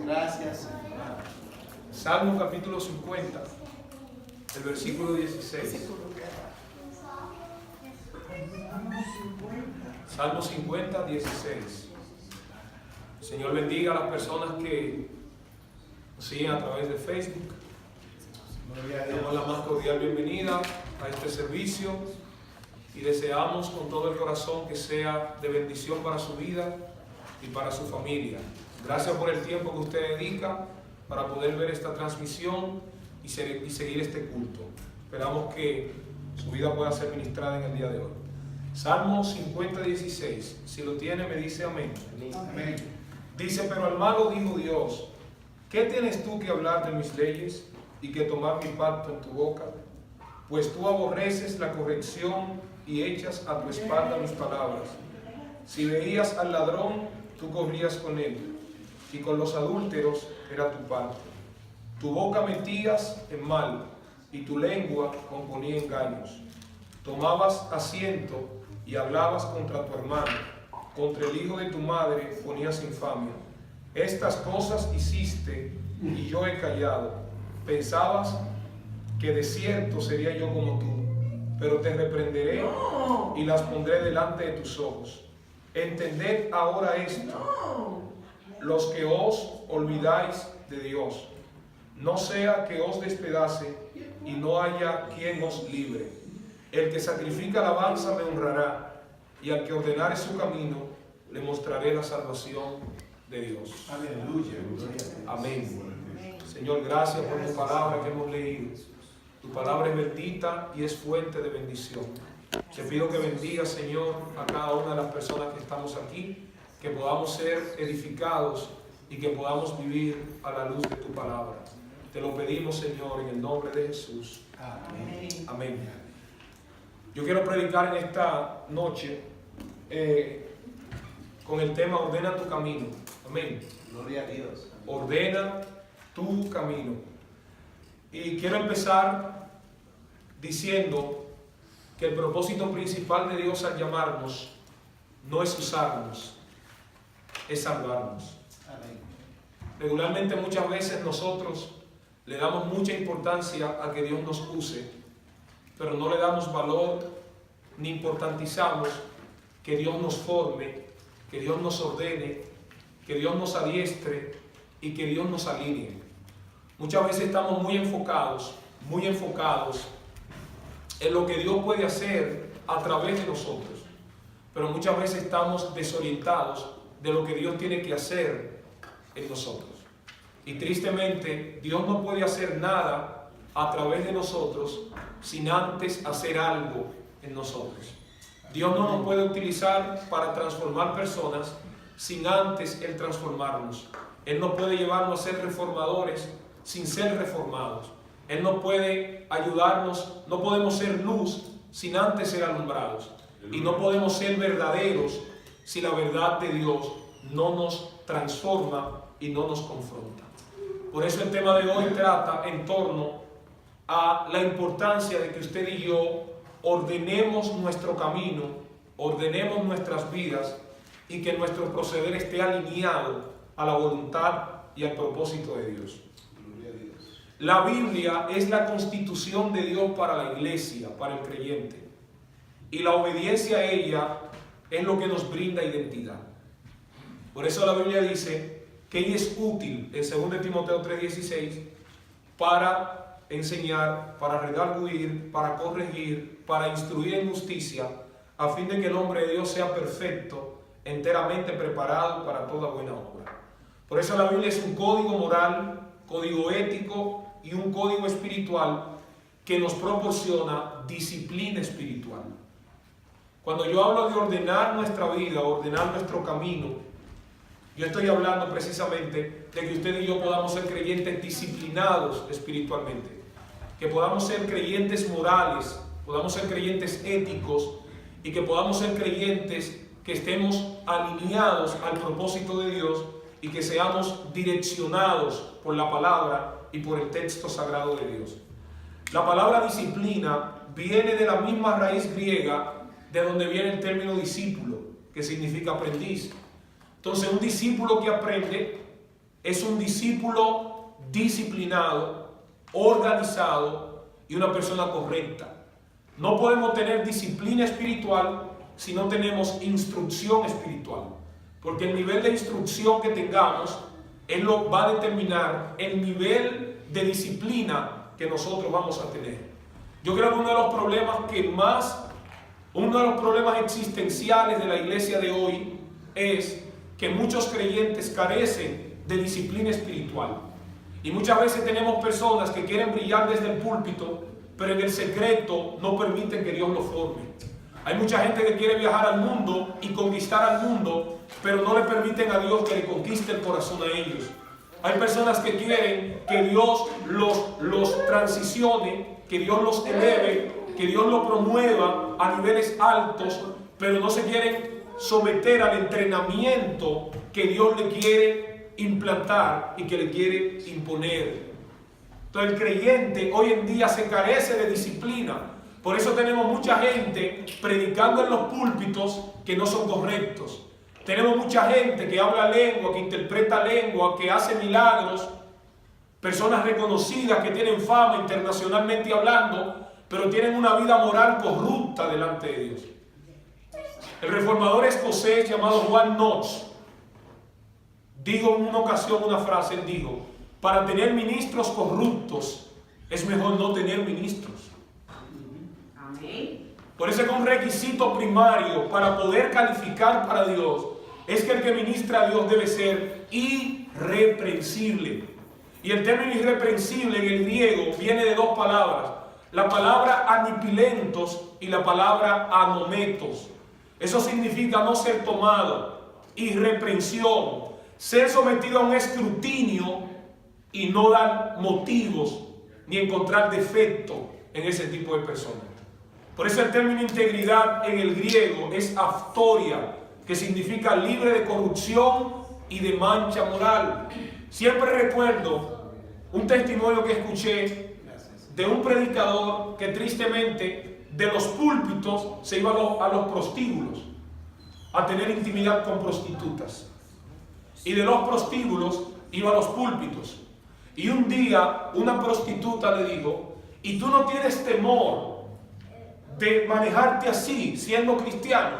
Gracias, Señor. Salmo capítulo 50, el versículo 16. Salmo 50, 16. Señor bendiga a las personas que nos siguen a través de Facebook. Damos la más cordial bienvenida a este servicio y deseamos con todo el corazón que sea de bendición para su vida y para su familia. Gracias por el tiempo que usted dedica para poder ver esta transmisión y seguir este culto. Esperamos que su vida pueda ser ministrada en el día de hoy. Salmo 50, 16. Si lo tiene, me dice amén. Amén. Dice: pero al malo dijo Dios: ¿qué tienes tú que hablar de mis leyes y que tomar mi pacto en tu boca? Pues tú aborreces la corrección y echas a tu espalda mis palabras. Si veías al ladrón, tú corrías con él, y con los adúlteros era tu parte. Tu boca metías en mal, y tu lengua componía engaños. Tomabas asiento y hablabas contra tu hermano, contra el hijo de tu madre ponías infamia. Estas cosas hiciste y yo he callado. Pensabas que de cierto sería yo como tú, pero te reprenderé y las pondré delante de tus ojos. Entended ahora esto, los que os olvidáis de Dios, no sea que os despedace y no haya quien os libre. El que sacrifica alabanza me honrará, y al que ordenare su camino le mostraré la salvación de Dios. Aleluya. Amén. Señor, gracias por tu palabra que hemos leído. Tu palabra es bendita y es fuente de bendición. Te pido que bendiga, Señor, a cada una de las personas que estamos aquí, que podamos ser edificados y que podamos vivir a la luz de tu palabra. Te lo pedimos, Señor, en el nombre de Jesús. Amén. Amén. Yo quiero predicar en esta noche con el tema ordena tu camino. Amén. Gloria a Dios. Ordena tu camino. Y quiero empezar diciendo que el propósito principal de Dios al llamarnos no es usarnos, es salvarnos. Amén. Regularmente muchas veces nosotros le damos mucha importancia a que Dios nos use, pero no le damos valor ni importantizamos que Dios nos forme, que Dios nos ordene, que Dios nos adiestre y que Dios nos alinee. Muchas veces estamos muy enfocados en lo que Dios puede hacer a través de nosotros, pero muchas veces estamos desorientados de lo que Dios tiene que hacer en nosotros. Y tristemente, Dios no puede hacer nada a través de nosotros sin antes hacer algo en nosotros. Dios no nos puede utilizar para transformar personas sin antes Él transformarnos. Él no puede llevarnos a ser reformadores sin ser reformados. Él no puede ayudarnos, no podemos ser luz sin antes ser alumbrados. Y no podemos ser verdaderos si la verdad de Dios no nos transforma y no nos confronta. Por eso el tema de hoy trata en torno a la importancia de que usted y yo ordenemos nuestro camino, ordenemos nuestras vidas y que nuestro proceder esté alineado a la voluntad y al propósito de Dios. La Biblia es la constitución de Dios para la iglesia, para el creyente. Y la obediencia a ella es lo que nos brinda identidad. Por eso la Biblia dice que ella es útil, en 2 Timoteo 3:16, para enseñar, para redarguir, para corregir, para instruir en justicia, a fin de que el hombre de Dios sea perfecto, enteramente preparado para toda buena obra. Por eso la Biblia es un código moral, código ético y un código espiritual que nos proporciona disciplina espiritual. Cuando yo hablo de ordenar nuestra vida, ordenar nuestro camino, yo estoy hablando precisamente de que usted y yo podamos ser creyentes disciplinados espiritualmente, que podamos ser creyentes morales, podamos ser creyentes éticos y que podamos ser creyentes que estemos alineados al propósito de Dios y que seamos direccionados por la palabra y por el texto sagrado de Dios. La palabra disciplina viene de la misma raíz griega de donde viene el término discípulo, que significa aprendiz. Entonces, un discípulo que aprende es un discípulo disciplinado, organizado y una persona correcta. No podemos tener disciplina espiritual si no tenemos instrucción espiritual, porque el nivel de instrucción que tengamos, él lo va a determinar el nivel de disciplina que nosotros vamos a tener. Yo creo que uno de los problemas existenciales de la iglesia de hoy es que muchos creyentes carecen de disciplina espiritual. Y muchas veces tenemos personas que quieren brillar desde el púlpito, pero en el secreto no permiten que Dios los forme. Hay mucha gente que quiere viajar al mundo y conquistar al mundo, pero no le permiten a Dios que le conquiste el corazón a ellos. Hay personas que quieren que Dios los transicione, que Dios los eleve, que Dios los promueva a niveles altos, pero no se quieren someter al entrenamiento que Dios le quiere implantar y que le quiere imponer. Entonces el creyente hoy en día se carece de disciplina. Por eso tenemos mucha gente predicando en los púlpitos que no son correctos. Tenemos mucha gente que habla lengua, que interpreta lengua, que hace milagros. Personas reconocidas que tienen fama internacionalmente hablando, pero tienen una vida moral corrupta delante de Dios. El reformador escocés llamado Juan Knox dijo en una ocasión una frase, él dijo: para tener ministros corruptos es mejor no tener ministros. Amén. Por eso es que un requisito primario para poder calificar para Dios es que el que ministra a Dios debe ser irreprensible. Y el término irreprensible en el griego viene de dos palabras: la palabra anipilentos y la palabra anometos. Eso significa no ser tomado, irreprensión, ser sometido a un escrutinio y no dar motivos ni encontrar defecto en ese tipo de personas. Por eso el término integridad en el griego es aftoria, que significa libre de corrupción y de mancha moral. Siempre recuerdo un testimonio que escuché de un predicador que tristemente de los púlpitos se iba a los prostíbulos a tener intimidad con prostitutas, y de los prostíbulos iba a los púlpitos. Y un día una prostituta le dijo: ¿y tú no tienes temor de manejarte así siendo cristiano?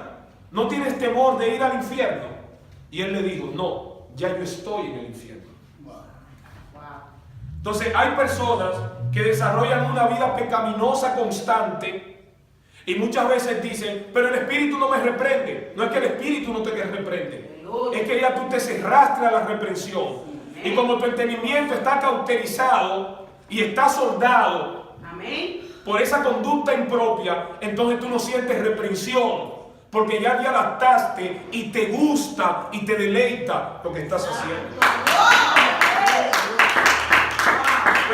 ¿No tienes temor de ir al infierno? Y él le dijo: no, ya yo estoy en el infierno. Entonces hay personas que desarrollan una vida pecaminosa constante y muchas veces dicen: pero el Espíritu no me reprende. No es que el Espíritu no te reprende, es que ya tú te cerraste a la reprensión. Y como tu entendimiento está cauterizado y está soldado por esa conducta impropia, entonces tú no sientes reprensión, porque ya te adaptaste y te gusta y te deleita lo que estás haciendo.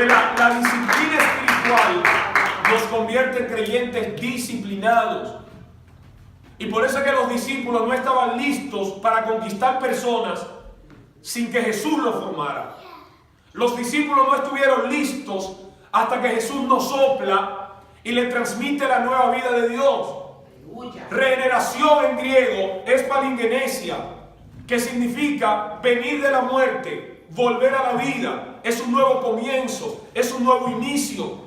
La disciplina espiritual nos convierte en creyentes disciplinados. Y por eso es que los discípulos no estaban listos para conquistar personas sin que Jesús los formara. Los discípulos no estuvieron listos hasta que Jesús nos sopla y le transmite la nueva vida de Dios. Regeneración en griego es palingenesia, que significa venir de la muerte, volver a la vida. Es un nuevo comienzo, es un nuevo inicio.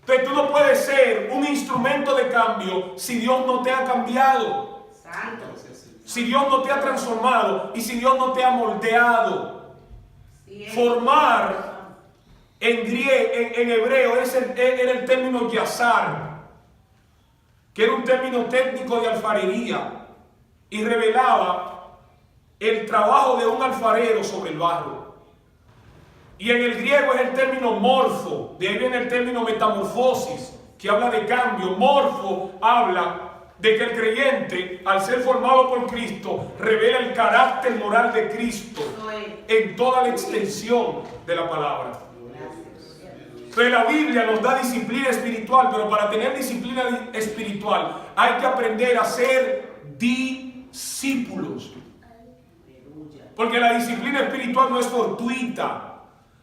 Pero tú no puedes ser un instrumento de cambio si Dios no te ha cambiado. Santo. Si Dios no te ha transformado y si Dios no te ha moldeado. Formar en hebreo era el término yazar, que era un término técnico de alfarería y revelaba el trabajo de un alfarero sobre el barro. Y en el griego es el término morfo, de ahí viene el término metamorfosis, que habla de cambio. Morfo habla de que el creyente, al ser formado por Cristo, revela el carácter moral de Cristo en toda la extensión de la palabra. Pero la Biblia nos da disciplina espiritual, pero para tener disciplina espiritual hay que aprender a ser discípulos. Porque la disciplina espiritual no es fortuita.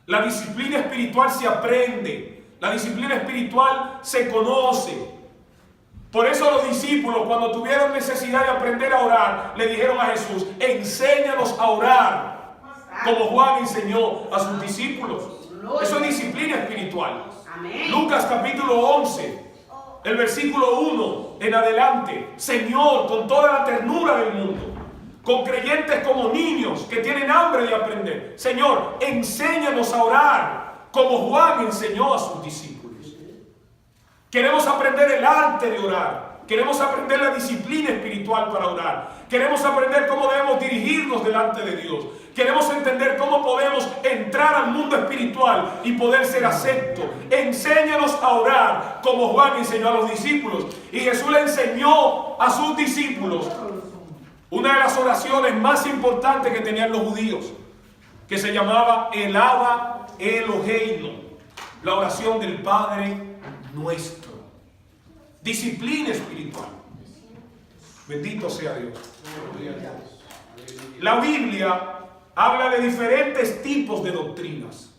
La disciplina espiritual se aprende. La disciplina espiritual se conoce. Por eso los discípulos, cuando tuvieron necesidad de aprender a orar, le dijeron a Jesús: enséñanos a orar. como Juan enseñó a sus discípulos. Eso es disciplina espiritual. Lucas capítulo 11, el versículo 1 en adelante. Señor, con toda la ternura del mundo, con creyentes como niños que tienen hambre de aprender. Señor, enséñanos a orar como Juan enseñó a sus discípulos. Queremos aprender el arte de orar. Queremos aprender la disciplina espiritual para orar. Queremos aprender cómo debemos dirigirnos delante de Dios. Queremos entender cómo podemos entrar al mundo espiritual y poder ser aceptos. Enséñanos a orar como Juan enseñó a los discípulos. Y Jesús le enseñó a sus discípulos una de las oraciones más importantes que tenían los judíos, que se llamaba el Abba Eloheinu, la oración del Padre Nuestro. Disciplina espiritual. Bendito sea Dios. La Biblia habla de diferentes tipos de doctrinas.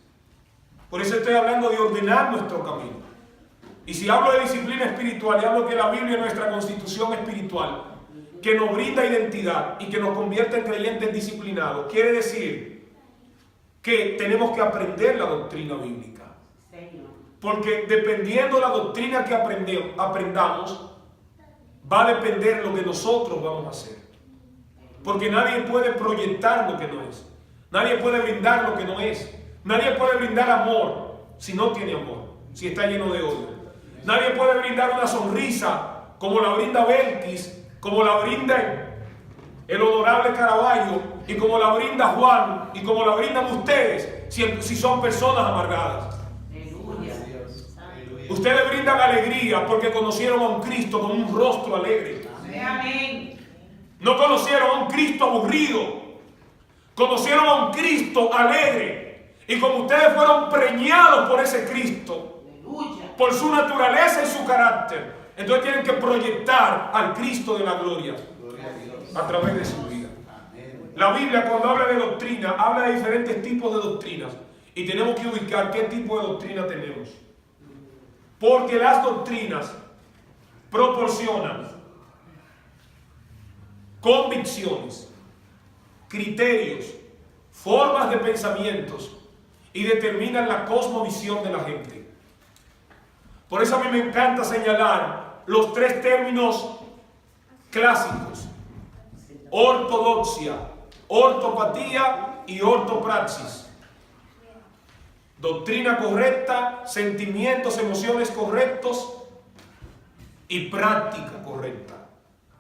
Por eso estoy hablando de ordenar nuestro camino. Y si hablo de disciplina espiritual, y hablo que la Biblia es nuestra constitución espiritual, que nos brinda identidad y que nos convierte en creyentes disciplinados, quiere decir que tenemos que aprender la doctrina bíblica. Porque dependiendo de la doctrina que aprendamos, va a depender lo que nosotros vamos a hacer. Porque nadie puede proyectar lo que no es. Nadie puede brindar lo que no es. Nadie puede brindar amor si no tiene amor, si está lleno de odio. Nadie puede brindar una sonrisa como la brinda Belkis, como la brinda el honorable Caravaggio, y como la brinda Juan, y como la brindan ustedes, si son personas amargadas. Ustedes brindan alegría porque conocieron a un Cristo con un rostro alegre. Amén. No conocieron a un Cristo aburrido. Conocieron a un Cristo alegre. Y como ustedes fueron preñados por ese Cristo, por su naturaleza y su carácter, entonces tienen que proyectar al Cristo de la gloria a través de su vida. La Biblia, cuando habla de doctrina, habla de diferentes tipos de doctrinas. Y tenemos que ubicar qué tipo de doctrina tenemos. Porque las doctrinas proporcionan convicciones, criterios, formas de pensamientos y determinan la cosmovisión de la gente. Por eso a mí me encanta señalar los tres términos clásicos: ortodoxia, ortopatía y ortopraxis. Doctrina correcta, sentimientos, emociones correctos y práctica correcta.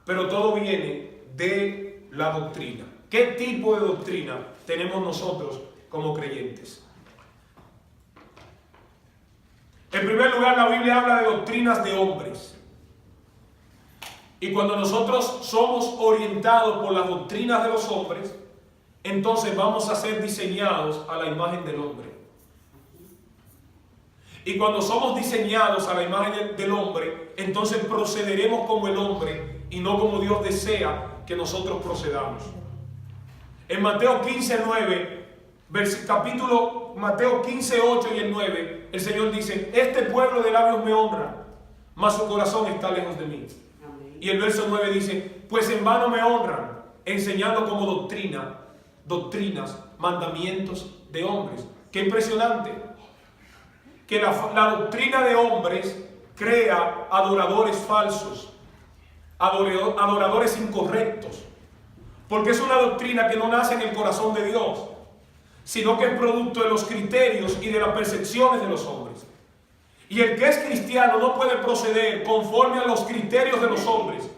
Pero todo viene de la doctrina. ¿Qué tipo de doctrina tenemos nosotros como creyentes? En primer lugar, la Biblia habla de doctrinas de hombres. Y cuando nosotros somos orientados por las doctrinas de los hombres, entonces vamos a ser diseñados a la imagen del hombre. Y cuando somos diseñados a la imagen del hombre, entonces procederemos como el hombre y no como Dios desea que nosotros procedamos. En Mateo 15:9, capítulo Mateo 15:8 y el 9, el Señor dice: este pueblo de labios me honra, mas su corazón está lejos de mí. Y el verso 9 dice: pues en vano me honran, enseñando como doctrinas, mandamientos de hombres. Qué impresionante que la doctrina de hombres crea adoradores falsos, adoradores incorrectos, porque es una doctrina que no nace en el corazón de Dios, sino que es producto de los criterios y de las percepciones de los hombres. Y el que es cristiano no puede proceder conforme a los criterios de los hombres,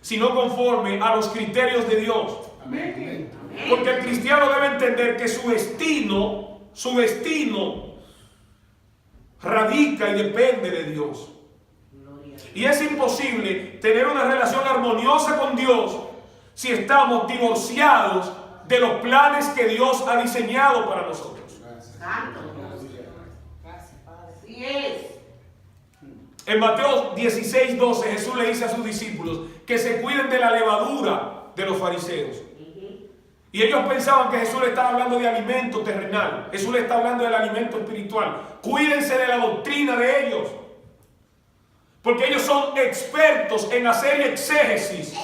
sino conforme a los criterios de Dios. Amén. Porque el cristiano debe entender que su destino radica y depende de Dios. Y es imposible tener una relación armoniosa con Dios si estamos divorciados de los planes que Dios ha diseñado para nosotros. Santo. Así es. En Mateo 16:12 Jesús le dice a sus discípulos que se cuiden de la levadura de los fariseos. Y ellos pensaban que Jesús le estaba hablando de alimento terrenal. Jesús le está hablando del alimento espiritual. Cuídense de la doctrina de ellos, porque ellos son expertos en hacer exégesis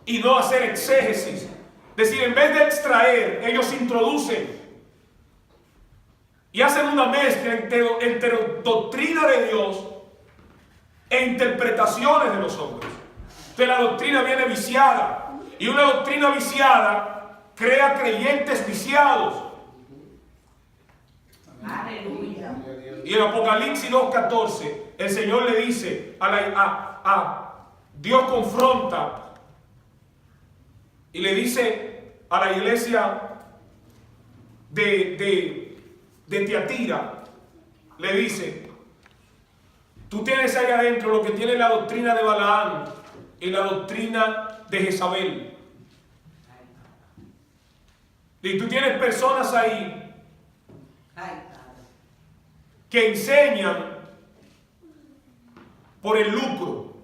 y no hacer exégesis. Es decir, en vez de extraer, ellos introducen. y hacen una mezcla entre doctrina de Dios e interpretaciones de los hombres. Entonces la doctrina viene viciada, y una doctrina viciada crea creyentes viciados. Aleluya. Y en Apocalipsis 2:14 el Señor le dice Dios confronta y le dice a la iglesia de Tiatira, le dice: tú tienes ahí adentro lo que tiene la doctrina de Balaam y la doctrina de Jezabel. Y tú tienes personas ahí que enseñan por el lucro.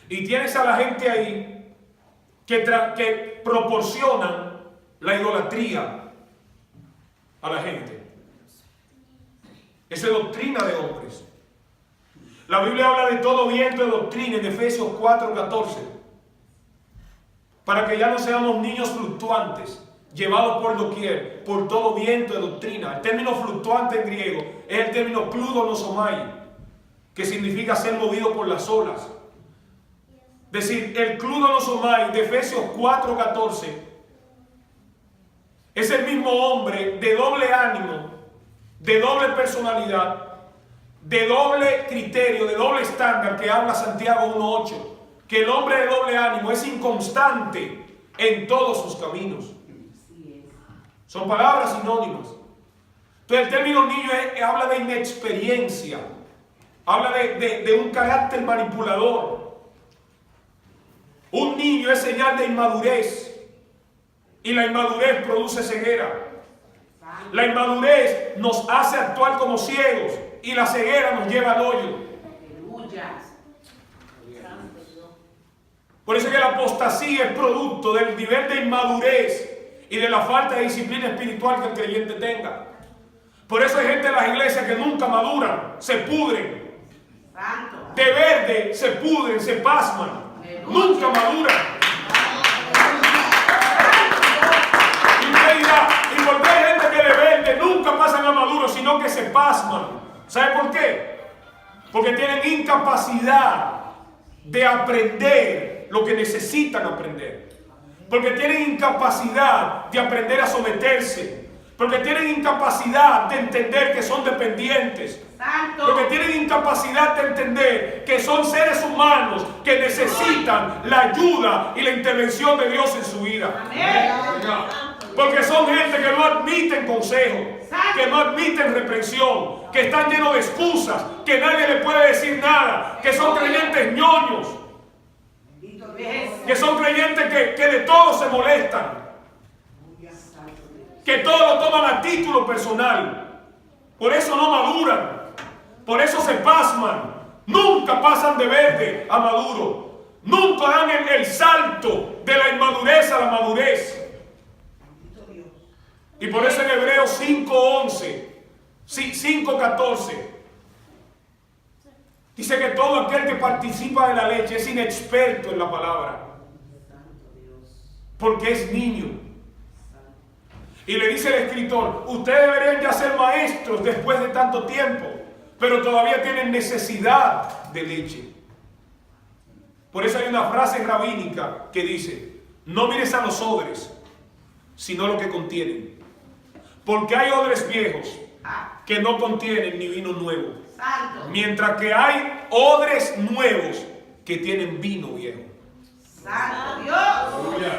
Y tienes a la gente ahí que proporcionan la idolatría a la gente. Esa es doctrina de hombres. La Biblia habla de todo viento de doctrina en Efesios 4:14. Para que ya no seamos niños fluctuantes, llevados por doquier, por todo viento de doctrina. El término fluctuante en griego es el término kludonosomai, que significa ser movido por las olas. Es decir, el kludonosomai de Efesios 4:14 es el mismo hombre de doble ánimo, de doble personalidad, de doble criterio, de doble estándar que habla Santiago 1:8, que el hombre de doble ánimo es inconstante en todos sus caminos. Son palabras sinónimas. Entonces el término niño habla de inexperiencia, habla de un carácter manipulador. Un niño es señal de inmadurez, y la inmadurez produce ceguera. La inmadurez nos hace actuar como ciegos, y la ceguera nos lleva al hoyo. Por eso es que la apostasía es producto del nivel de inmadurez y de la falta de disciplina espiritual que el creyente tenga. Por eso hay gente en las iglesias que nunca maduran, se pudren. De verde se pudren, se pasman. Nunca maduran. Y usted dirá, ¿y por qué hay gente que de verde nunca pasan a maduro, sino que se pasman? ¿Sabe por qué? Porque tienen incapacidad de aprender lo que necesitan aprender. Porque tienen incapacidad de aprender a someterse. Porque tienen incapacidad de entender que son dependientes. Porque tienen incapacidad de entender que son seres humanos que necesitan la ayuda y la intervención de Dios en su vida. Porque son gente que no admiten consejo, que no admiten reprensión, que están llenos de excusas, que nadie le puede decir nada, que son creyentes ñoños, que son creyentes que de todo se molestan, que todo lo toman a título personal. Por eso no maduran, por eso se pasman, nunca pasan de verde a maduro, nunca dan el salto de la inmadurez a la madurez. Y por eso en Hebreos 5:14 dice que todo aquel que participa de la leche es inexperto en la palabra, porque es niño. Y le dice el escritor: ustedes deberían ya ser maestros después de tanto tiempo, pero todavía tienen necesidad de leche. Por eso hay una frase rabínica que dice: no mires a los odres, sino lo que contienen. Porque hay odres viejos que no contienen ni vino nuevo, mientras que hay odres nuevos que tienen vino viejo. ¡Santo Dios!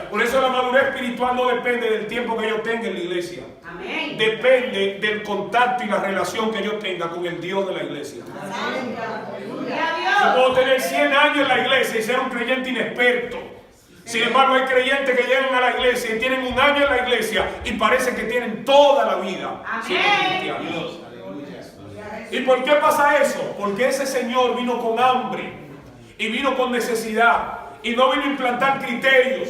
Por eso la madurez espiritual no depende del tiempo que yo tenga en la iglesia. Amén. Depende del contacto y la relación que yo tenga con el Dios de la iglesia. Yo puedo tener 100 años en la iglesia y ser un creyente inexperto. Sin embargo, hay creyentes que llegan a la iglesia y tienen 1 año en la iglesia y parece que tienen toda la vida siendo cristianos. ¿Y por qué pasa eso? Porque ese señor vino con hambre y vino con necesidad y no vino a implantar criterios.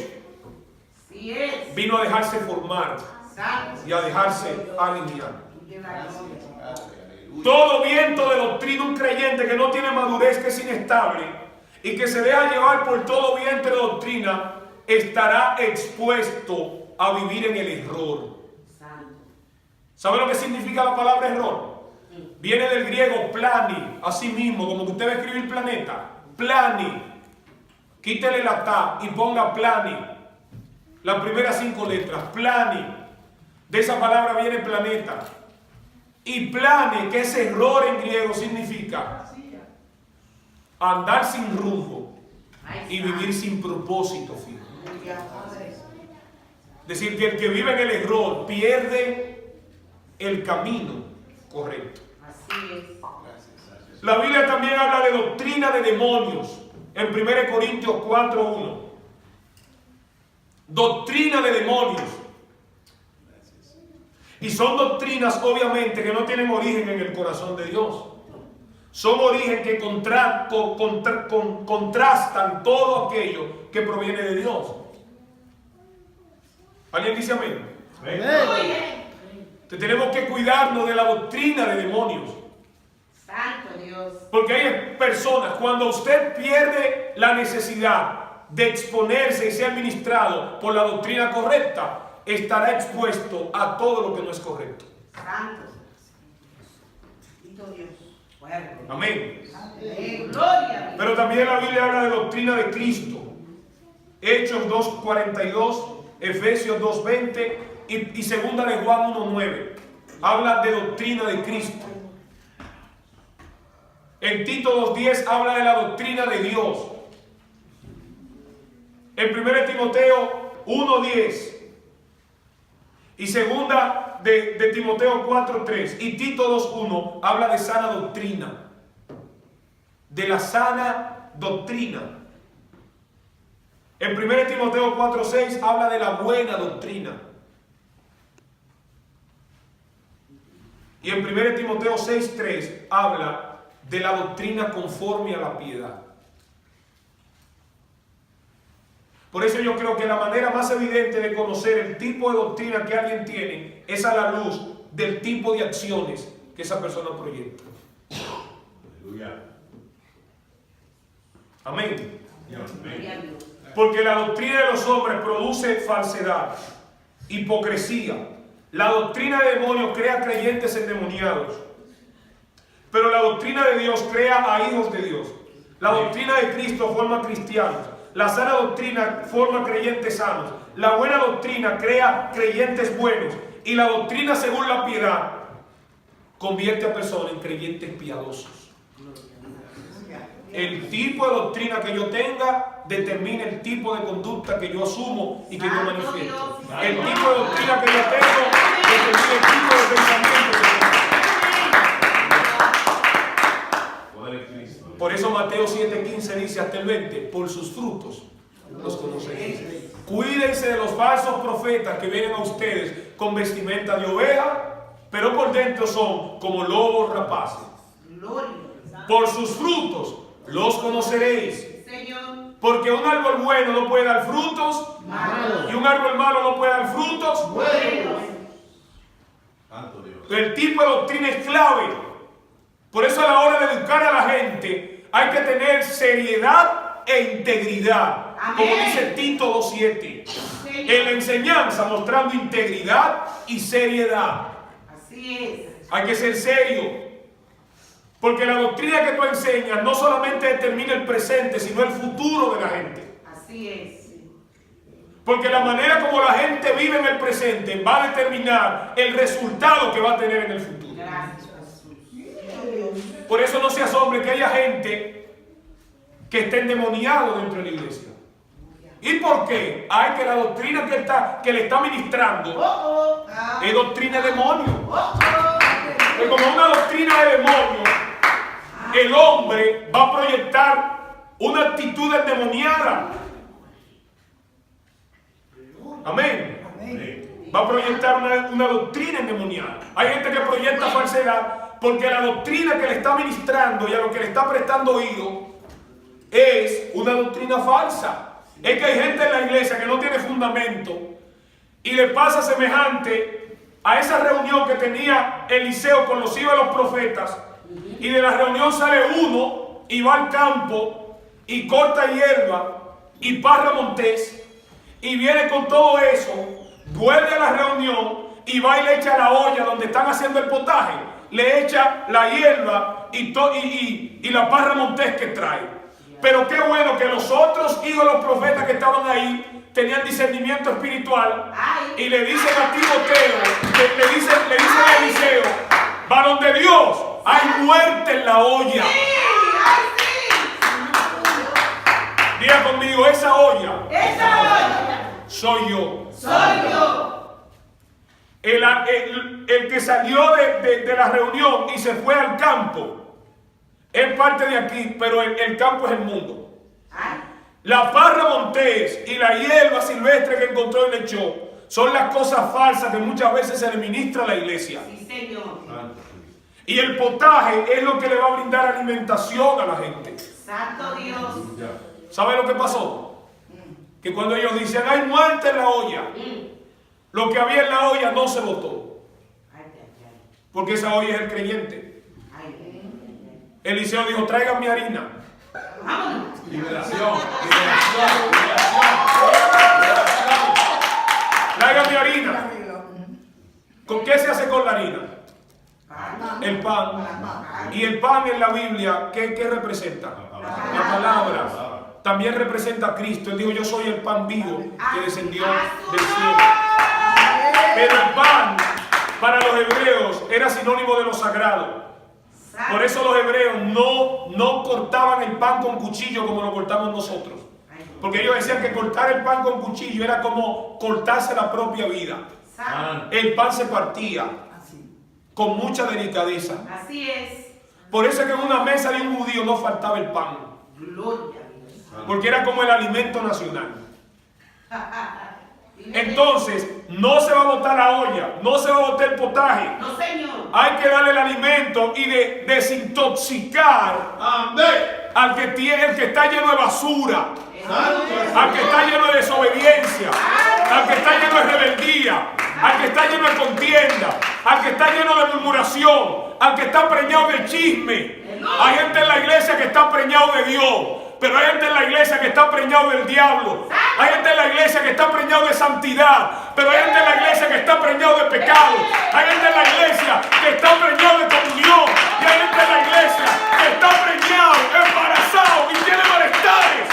Vino a dejarse formar y a dejarse alinear. Todo viento de doctrina, un creyente que no tiene madurez, que es inestable y que se deja llevar por todo viento de doctrina, estará expuesto a vivir en el error. ¿Sabe lo que significa la palabra error? Viene del griego plani, así mismo, como que usted va a escribir planeta. Plani. Quítele la ta y ponga plani. Las primeras 5 letras, plani. De esa palabra viene planeta. Y plane, que es error en griego, significa andar sin rumbo y vivir sin propósito fijo. Es decir, que el que vive en el error pierde el camino correcto. Así es. La Biblia también habla de doctrina de demonios en 1 Corintios 4:1. Doctrina de demonios. Y son doctrinas, obviamente, que no tienen origen en el corazón de Dios. Son origen que contrastan todo aquello que proviene de Dios. ¿Alguien dice amén? Entonces tenemos que cuidarnos de la doctrina de demonios. Santo Dios. Porque hay personas, cuando usted pierde la necesidad de exponerse y ser administrado por la doctrina correcta, estará expuesto a todo lo que no es correcto. Santo. Bendito Dios. Fuerte. Amén. Amén. Gloria. Pero también la Biblia habla de doctrina de Cristo. Hechos 2:42, Efesios 2:20 y segunda de Juan 1:9. Habla de doctrina de Cristo. En Tito 2:10 habla de la doctrina de Dios. En 1 Timoteo 1:10 y segunda de Timoteo 4:3 y Tito 2:1 habla de sana doctrina. De la sana doctrina. En 1 Timoteo 4:6 habla de la buena doctrina. Y en 1 Timoteo 6:3 habla de la doctrina conforme a la piedad. Por eso yo creo que la manera más evidente de conocer el tipo de doctrina que alguien tiene es a la luz del tipo de acciones que esa persona proyecta. Aleluya. Amén. Gloria a Dios. Porque la doctrina de los hombres produce falsedad, hipocresía. La doctrina de demonios crea creyentes endemoniados. Pero la doctrina de Dios crea a hijos de Dios. La doctrina de Cristo forma cristianos. La sana doctrina forma creyentes sanos. La buena doctrina crea creyentes buenos. Y la doctrina según la piedad convierte a personas en creyentes piadosos. El tipo de doctrina que yo tenga determina el tipo de conducta que yo asumo y que yo manifiesto. El tipo de doctrina que yo tengo determina el tipo de pensamiento que yo tengo. Por eso Mateo 7:15 dice hasta el 20, por sus frutos los conoceréis. Cuídense de los falsos profetas que vienen a ustedes con vestimenta de oveja, pero por dentro son como lobos rapaces. Gloria. Por sus frutos los conoceréis. Señor. Porque un árbol bueno no puede dar frutos Malo. y un árbol malo no puede dar frutos. Bueno. Santo Dios. El tipo de doctrina es clave. Por eso a la hora de educar a la gente hay que tener seriedad e integridad. Amén. Como dice Tito 2:7. En la enseñanza mostrando integridad y seriedad. Así es. Hay que ser serio. Porque la doctrina que tú enseñas no solamente determina el presente, sino el futuro de la gente. Así es. Porque la manera como la gente vive en el presente va a determinar el resultado que va a tener en el futuro. Gracias, Jesús. Por eso no se asombre que haya gente que esté endemoniado dentro de la iglesia. ¿Y por qué? Hay que la doctrina que le está ministrando es doctrina de demonio. Porque como una doctrina de demonio, el hombre va a proyectar una actitud endemoniada. Amén. Va a proyectar una doctrina endemoniada. Hay gente que proyecta falsedad porque la doctrina que le está ministrando y a lo que le está prestando oído es una doctrina falsa. Es que hay gente en la iglesia que no tiene fundamento y le pasa semejante a esa reunión que tenía Eliseo con los hijos de los profetas, y de la reunión sale uno y va al campo y corta hierba y parra montés y viene con todo eso, vuelve a la reunión y va y le echa a la olla donde están haciendo el potaje, le echa la hierba y la parra montés que trae. Pero qué bueno que los otros hijos de los profetas que estaban ahí tenían discernimiento espiritual y le dicen a Timoteo, le dicen a Eliseo, varón de Dios, hay muerte en la olla. Diga conmigo, esa olla soy yo. El que salió de la reunión y se fue al campo es parte de aquí, pero el campo es el mundo. La parra montés y la hierba silvestre que encontró y le echó son las cosas falsas que muchas veces se le ministra a la iglesia. Sí, Señor. Y el potaje es lo que le va a brindar alimentación a la gente. Santo Dios. ¿Sabe lo que pasó? Que cuando ellos dicen hay muerte en la olla, lo que había en la olla no se botó, porque esa olla es el creyente. Eliseo dijo, traigan mi harina. Liberación. Traigan mi harina. ¿Con qué se hace con la harina? El pan. Y el pan en la Biblia, ¿qué representa? La palabra. También representa a Cristo. Él dijo, yo soy el pan vivo que descendió del cielo. Pero el pan para los hebreos era sinónimo de lo sagrado. Por eso los hebreos no cortaban el pan con cuchillo como lo cortamos nosotros. Porque ellos decían que cortar el pan con cuchillo era como cortarse la propia vida. El pan se partía con mucha delicadeza. Así es. Por eso es que en una mesa de un judío no faltaba el pan. Gloria a Dios. Porque era como el alimento nacional. Entonces, no se va a botar la olla, no se va a botar el potaje. No, Señor. Hay que darle el alimento y desintoxicar al que está lleno de basura, al que está lleno de desobediencia, al que está lleno de rebeldía, al que está lleno de contienda, al que está lleno de murmuración, al que está preñado de chisme. Hay gente en la iglesia que está preñado de Dios, pero hay gente en la iglesia que está preñado del diablo. Hay gente en la iglesia que está preñado de santidad, pero hay gente en la iglesia que está preñado de pecado. Hay gente en la iglesia que está preñado de comunión, y hay gente en la iglesia que está preñado, embarazado y tiene malestares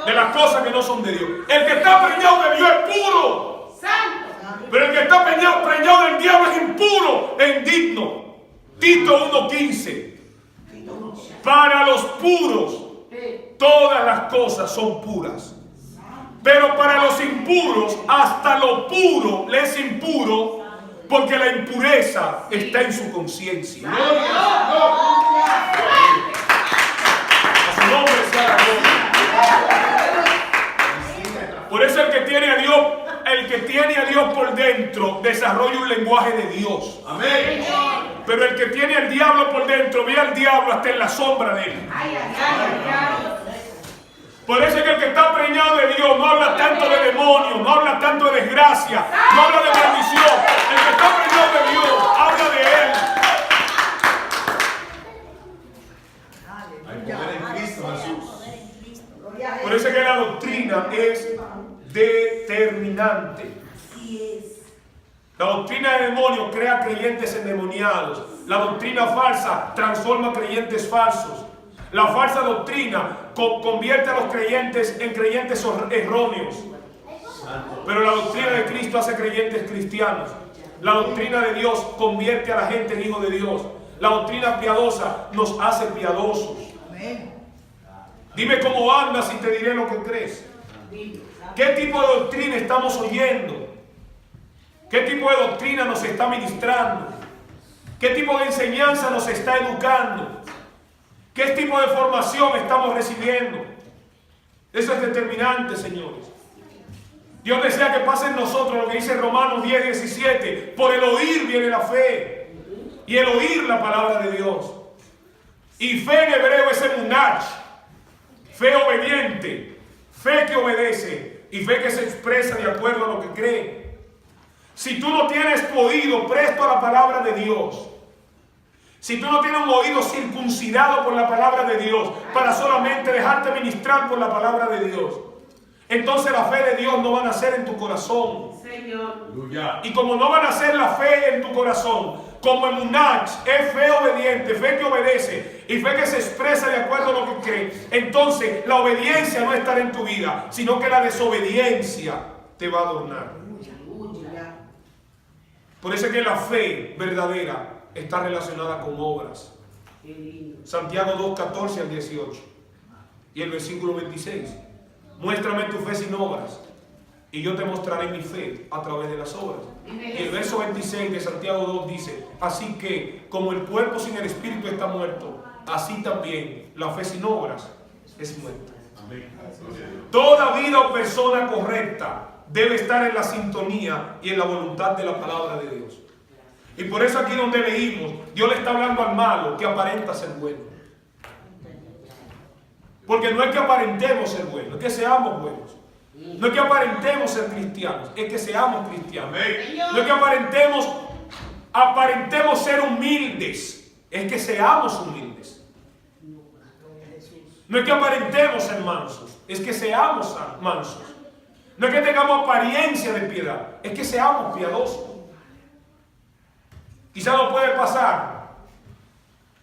de las cosas que no son de Dios. El que está preñado de Dios es puro, pero el que está preñado del diablo es impuro e indigno. Tito 1:15. Para los puros todas las cosas son puras, pero para los impuros hasta lo puro le es impuro, porque la impureza está en su conciencia. A su nombre sea la gloria. Por eso el que tiene a Dios por dentro desarrolla un lenguaje de Dios. Amén. Pero el que tiene al diablo por dentro ve al diablo hasta en la sombra de él. Por eso es que el que está preñado de Dios no habla tanto de demonios, no habla tanto de desgracia, no habla de maldición. El que está preñado de Dios habla de él. Hay poder en Cristo Jesús. Por eso es que la doctrina es determinante. La doctrina de demonios crea creyentes endemoniados. La doctrina falsa transforma creyentes falsos. La falsa doctrina convierte a los creyentes en creyentes erróneos. Pero la doctrina de Cristo hace creyentes cristianos. La doctrina de Dios convierte a la gente en hijos de Dios. La doctrina piadosa nos hace piadosos. Dime cómo andas y te diré lo que crees. ¿Qué tipo de doctrina estamos oyendo? ¿Qué tipo de doctrina nos está ministrando? ¿Qué tipo de enseñanza nos está educando? ¿Qué tipo de formación estamos recibiendo? Eso es determinante, señores. Dios desea que pase en nosotros lo que dice Romanos 10:17. Por el oír viene la fe. Y el oír la palabra de Dios. Y fe en hebreo es emunach. Fe obediente. Fe que obedece. Y fe que se expresa de acuerdo a lo que cree. Si tú no tienes tu oído presto a la palabra de Dios, si tú no tienes un oído circuncidado por la palabra de Dios para solamente dejarte ministrar por la palabra de Dios, entonces la fe de Dios no va a nacer en tu corazón. Señor. Aleluya. Y como no van a ser la fe en tu corazón, como emunach, es fe obediente, fe que obedece y fe que se expresa de acuerdo a lo que cree, entonces la obediencia no estará en tu vida, sino que la desobediencia te va a adornar. Aleluya. Por eso es que la fe verdadera está relacionada con obras. Qué lindo. Santiago 2, 14 al 18 y el versículo 26. Muéstrame tu fe sin obras y yo te mostraré mi fe a través de las obras. Y el verso 26 de Santiago 2 dice: así que como el cuerpo sin el espíritu está muerto, así también la fe sin obras es muerta. Amén. Gloria a Dios. Toda vida o persona correcta debe estar en la sintonía y en la voluntad de la palabra de Dios. Y por eso aquí donde leímos, Dios le está hablando al malo que aparenta ser bueno. Porque no es que aparentemos ser buenos, es que seamos buenos. No es que aparentemos ser cristianos, es que seamos cristianos. Amén. No es que aparentemos ser humildes, es que seamos humildes. No es que aparentemos ser mansos, es que seamos mansos. No es que tengamos apariencia de piedad, es que seamos piadosos. Quizá nos puede pasar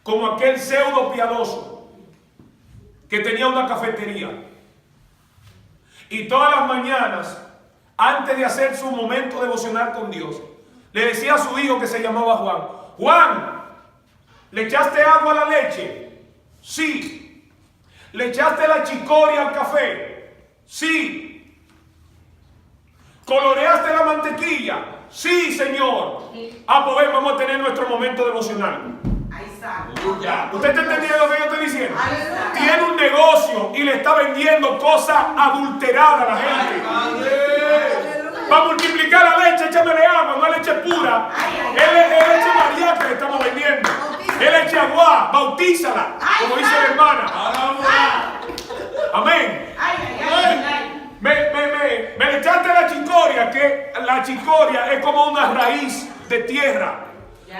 como aquel pseudo piadoso que tenía una cafetería y todas las mañanas, antes de hacer su momento devocional con Dios, le decía a su hijo que se llamaba Juan: Juan, ¿le echaste agua a la leche? Sí. ¿Le echaste la chicoria al café? Sí. ¿Coloreaste la mantequilla? Sí, Señor. Ah, pues ven, vamos a tener nuestro momento devocional. Ahí está. Aleluya. ¿Usted está entendiendo lo que yo estoy diciendo? Ahí está. Tiene un negocio y le está vendiendo cosas adulteradas a la gente. Para multiplicar la leche, échamele agua, no leche pura. Es leche María que le estamos vendiendo. Es leche agua, bautízala, como dice la hermana. Amén. Ay, ay, ay, ay. Me le echaste la chicoria, que la chicoria es como una raíz de tierra.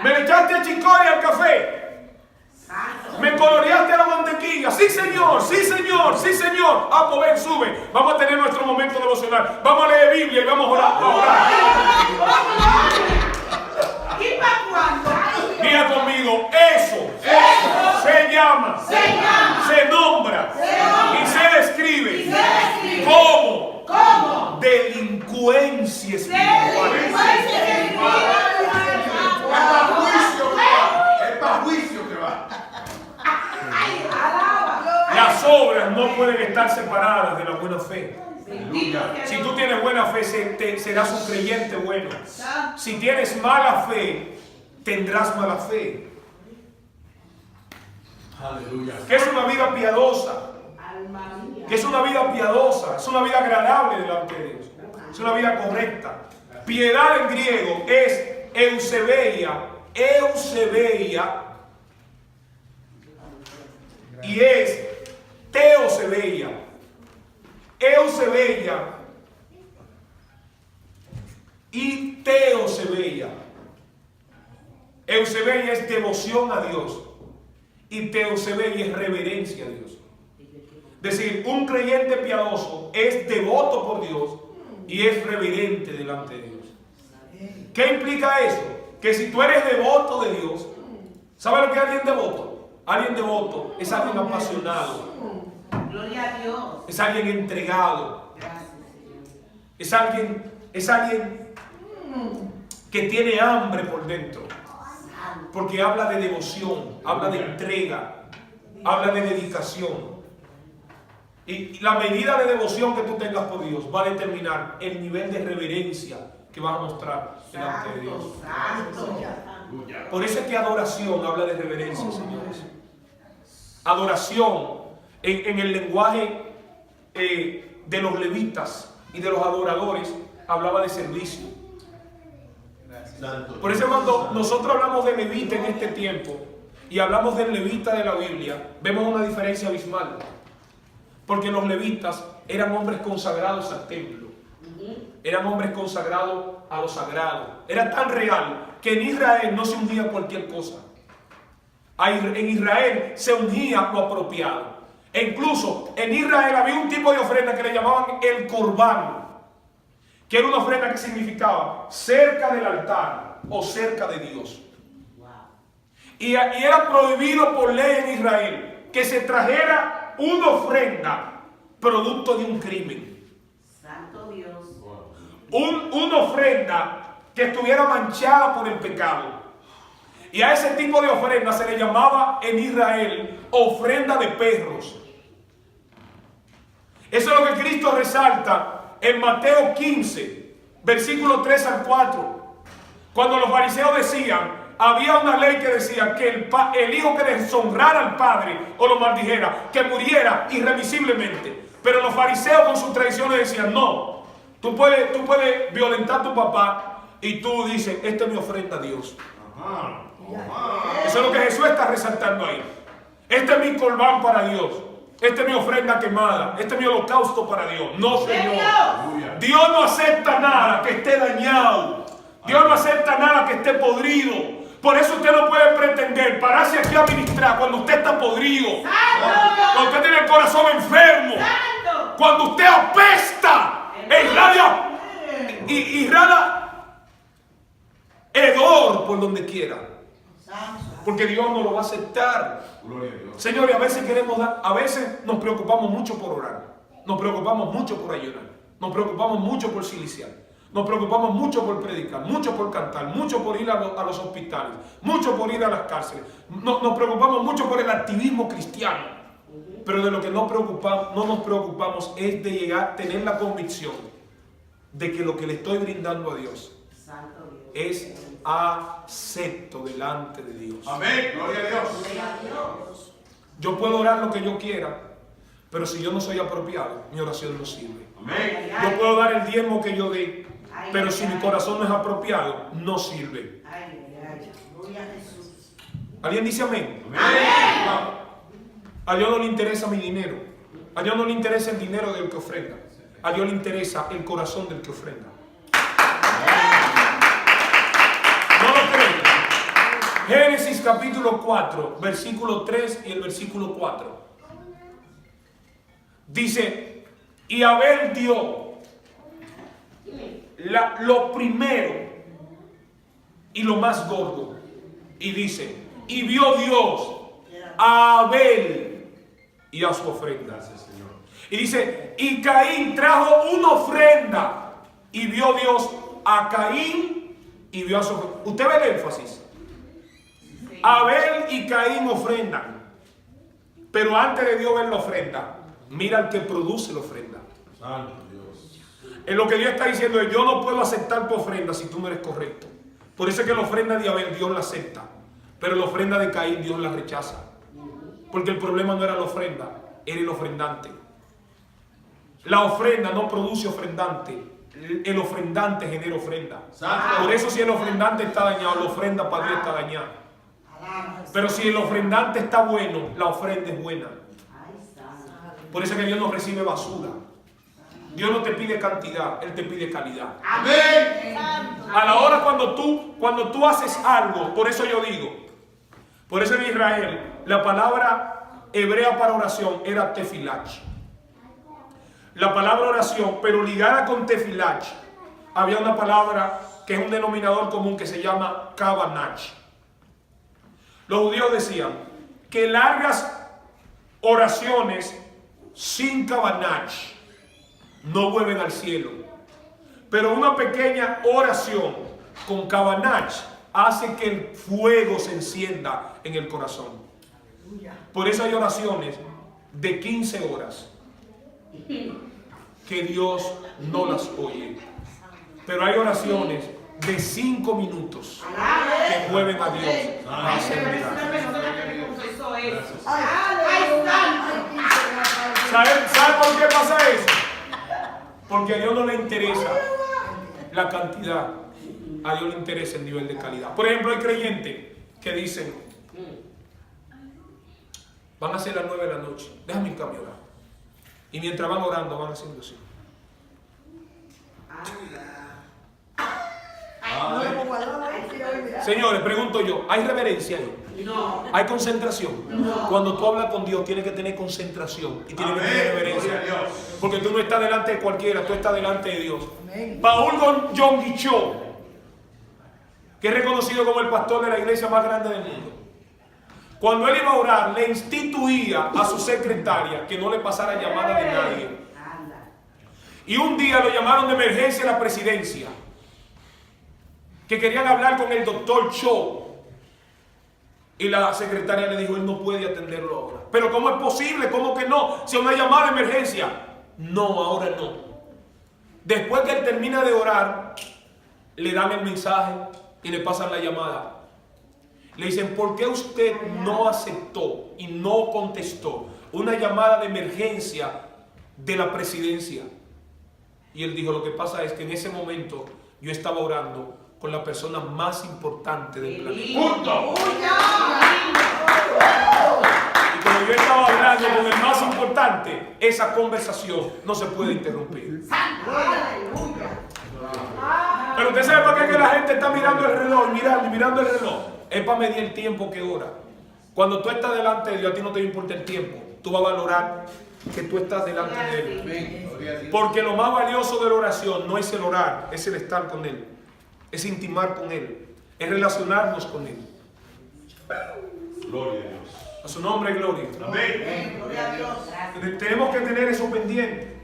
Me le echaste chicoria al café. Santo. Me coloreaste la mantequilla. Sí, Señor, sí, Señor, sí, Señor. Ah, pues ven, sube. Vamos a tener nuestro momento devocional. Vamos a leer Biblia y vamos a orar. ¿Y para cuándo? Diga conmigo, eso se llama, se nombra y se describe como delincuencia espiritual. Es para juicio que va. Las obras no pueden estar separadas de la buena fe. Aleluya. Si tú tienes buena fe, serás un creyente bueno. Si tienes mala fe, tendrás mala fe. Aleluya. ¿Qué es una vida piadosa? Que es una vida piadosa, es una vida agradable delante de Dios, es una vida correcta. Piedad en griego es eusebeia, y es teosebeia. Eusebeia y teosebeia. Eusebeia es devoción a Dios y teosebeia es reverencia a Dios. Es decir, un creyente piadoso es devoto por Dios y es reverente delante de Dios. ¿Qué implica eso? Que si tú eres devoto de Dios, ¿sabes lo que es alguien devoto? Alguien devoto es alguien apasionado, Gloria a Dios. es alguien entregado, Gracias, Señor. es alguien que tiene hambre por dentro, porque habla de devoción, habla de entrega, habla de dedicación. Y la medida de devoción que tú tengas por Dios va a determinar el nivel de reverencia que vas a mostrar delante de Dios. Santo. Aleluya. Por eso es que adoración habla de reverencia, señores. Adoración en el lenguaje de los levitas y de los adoradores hablaba de servicio. Santo. Por eso cuando nosotros hablamos de levita en este tiempo y hablamos del levita de la Biblia, vemos una diferencia abismal. Porque los levitas eran hombres consagrados al templo. Eran hombres consagrados a lo sagrado. Era tan real que en Israel no se ungía cualquier cosa. En Israel se ungía lo apropiado. E incluso en Israel había un tipo de ofrenda que le llamaban el corbán, que era una ofrenda que significaba cerca del altar o cerca de Dios. Y era prohibido por ley en Israel que se trajera una ofrenda producto de un crimen. Santo Dios. Una ofrenda que estuviera manchada por el pecado. Y a ese tipo de ofrenda se le llamaba en Israel ofrenda de perros. Eso es lo que Cristo resalta en Mateo 15, versículos 3 al 4. Cuando los fariseos decían, había una ley que decía que el hijo que deshonrara al padre o lo maldijera, que muriera irremisiblemente. Pero los fariseos con sus tradiciones decían, no, tú puedes violentar a tu papá y tú dices, esta es mi ofrenda a Dios. Ajá. Eso es lo que Jesús está resaltando ahí. Este es mi corbán para Dios. Esta es mi ofrenda quemada. Este es mi holocausto para Dios. No, Señor. Dios no acepta nada que esté dañado. Dios no acepta nada que esté podrido. Por eso usted no puede pretender pararse aquí a ministrar cuando usted está podrido. Cuando usted tiene el corazón enfermo. Cuando usted apesta. Irradia hedor por donde quiera. Porque Dios no lo va a aceptar. Gloria a Dios. Señores, a veces nos preocupamos mucho por orar. Nos preocupamos mucho por ayunar. Nos preocupamos mucho por siliciar. Nos preocupamos mucho por predicar, mucho por cantar, mucho por ir a los hospitales, mucho por ir a las cárceles. Nos preocupamos mucho por el activismo cristiano. Pero de lo que no nos preocupamos es de llegar a tener la convicción de que lo que le estoy brindando a Dios es acepto delante de Dios. Amén. Gloria a Dios. Yo puedo orar lo que yo quiera, pero si yo no soy apropiado, mi oración no sirve. Amén. Yo puedo dar el diezmo que yo dé, pero si mi corazón no es apropiado, no sirve. ¿Alguien dice amén? Amén. A Dios no le interesa mi dinero. A Dios no le interesa el dinero del que ofrenda. A Dios le interesa el corazón del que ofrenda. ¿No lo creen? Génesis capítulo 4, versículo 3 y el versículo 4. Dice, y Abel dio lo primero y lo más gordo. Y dice, y vio Dios a Abel y a su ofrenda. Y dice, y Caín trajo una ofrenda y vio Dios a Caín y vio a su ofrenda. ¿Usted ve el énfasis? Abel y Caín ofrendan. Pero antes de Dios ver la ofrenda, mira al que produce la ofrenda. Santo Dios. En lo que Dios está diciendo es, yo no puedo aceptar tu ofrenda si tú no eres correcto. Por eso es que la ofrenda de Abel Dios la acepta, pero la ofrenda de Caín Dios la rechaza. Porque el problema no era la ofrenda, era el ofrendante. La ofrenda no produce ofrendante, el ofrendante genera ofrenda. Por eso si el ofrendante está dañado, la ofrenda para Dios está dañada. Pero si el ofrendante está bueno, la ofrenda es buena. Por eso es que Dios no recibe basura. Dios no te pide cantidad, Él te pide calidad. Amén. A la hora cuando tú haces algo, por eso yo digo, por eso en Israel la palabra hebrea para oración era tefilach. La palabra oración, pero ligada con tefilach, había una palabra que es un denominador común que se llama kavanach. Los judíos decían que largas oraciones sin kavanach no vuelven al cielo, pero una pequeña oración con kavanach hace que el fuego se encienda en el corazón. Por eso hay oraciones de 15 horas que Dios no las oye, pero hay oraciones de 5 minutos que mueven a Dios a hacer milagros. ¿Sabe por qué pasa eso? Porque a Dios no le interesa la cantidad, a Dios le interesa el nivel de calidad. Por ejemplo, hay creyentes que dicen, van a ser las 9 de la noche, déjame cambio orar. Y mientras van orando, van haciendo así. Señores, pregunto yo, ¿hay reverencia ahí? No. ¿Hay concentración? No. Cuando tú hablas con Dios, tienes que tener concentración y tienes que tener Amén. reverencia. Gloria a Dios. Porque tú no estás delante de cualquiera, tú estás delante de Dios. Paul Yonggi Cho, que es reconocido como el pastor de la iglesia más grande del mundo, cuando él iba a orar, le instituía a su secretaria que no le pasara llamada de nadie. Y un día lo llamaron de emergencia a la presidencia, que querían hablar con el doctor Cho. Y la secretaria le dijo, él no puede atenderlo ahora. Pero ¿cómo es posible? ¿Cómo que no? Si es una llamada de emergencia. No, ahora no. Después que él termina de orar, le dan el mensaje y le pasan la llamada. Le dicen, ¿por qué usted no aceptó y no contestó una llamada de emergencia de la presidencia? Y él dijo, lo que pasa es que en ese momento yo estaba orando con la persona más importante del planeta. Punto. Y como yo estaba hablando con el más importante, esa conversación no se puede interrumpir. Pero usted sabe por qué que la gente está mirando el reloj, mirando el reloj. Es para medir el tiempo que ora. Cuando tú estás delante de Dios, a ti no te importa el tiempo. Tú vas a valorar que tú estás delante de Él. Amén. Gloria a Dios. Porque lo más valioso de la oración no es el orar, es el estar con Él. Es intimar con Él. Es relacionarnos con Él. Gloria a Dios. A su nombre, gloria. Amén. Gloria a Dios. Tenemos que tener eso pendiente.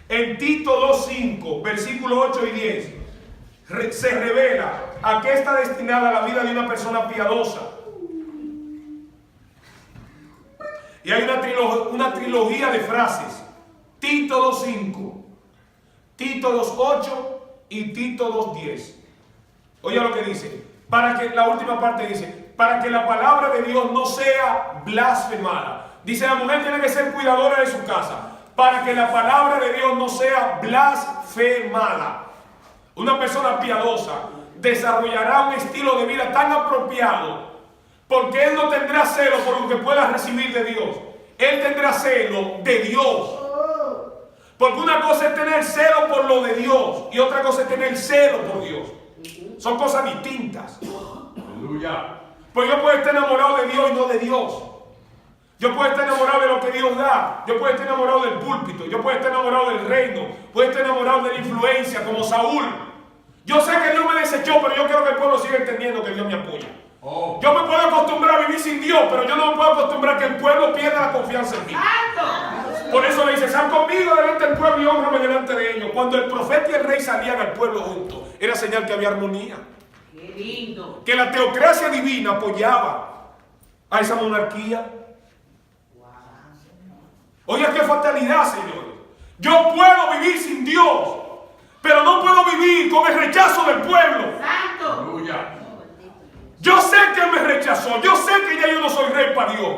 En Tito 2:5, versículos 8 y 10, se revela a qué está destinada la vida de una persona piadosa. Y hay una trilogía de frases. Tito 2:5, Tito 2:8 y Tito 2:10. Oye lo que dice. La última parte dice, para que la palabra de Dios no sea blasfemada. Dice, la mujer tiene que ser cuidadora de su casa. Para que la palabra de Dios no sea blasfemada. Una persona piadosa desarrollará un estilo de vida tan apropiado, porque él no tendrá celo por lo que pueda recibir de Dios. Él tendrá celo de Dios. Porque una cosa es tener celo por lo de Dios y otra cosa es tener celo por Dios. Son cosas distintas. Aleluya. Pues yo puedo estar enamorado de Dios y no de Dios. Yo puedo estar enamorado de lo que Dios da. Yo puedo estar enamorado del púlpito. Yo puedo estar enamorado del reino. Puedo estar enamorado de la influencia, como Saúl. Yo sé que Dios me desechó, pero yo quiero que el pueblo siga entendiendo que Dios me apoya. Oh. Yo me puedo acostumbrar a vivir sin Dios, pero yo no me puedo acostumbrar a que el pueblo pierda la confianza en mí. Por eso le dice, sal conmigo delante del pueblo y hónrame delante de ellos. Cuando el profeta y el rey salían al pueblo juntos, era señal que había armonía. Qué lindo. Que la teocracia divina apoyaba a esa monarquía. Oye, qué fatalidad, señores. Yo puedo vivir sin Dios, pero no puedo vivir con el rechazo del pueblo. Santo. Aleluya. Yo sé que Él me rechazó, yo sé que ya yo no soy rey para Dios,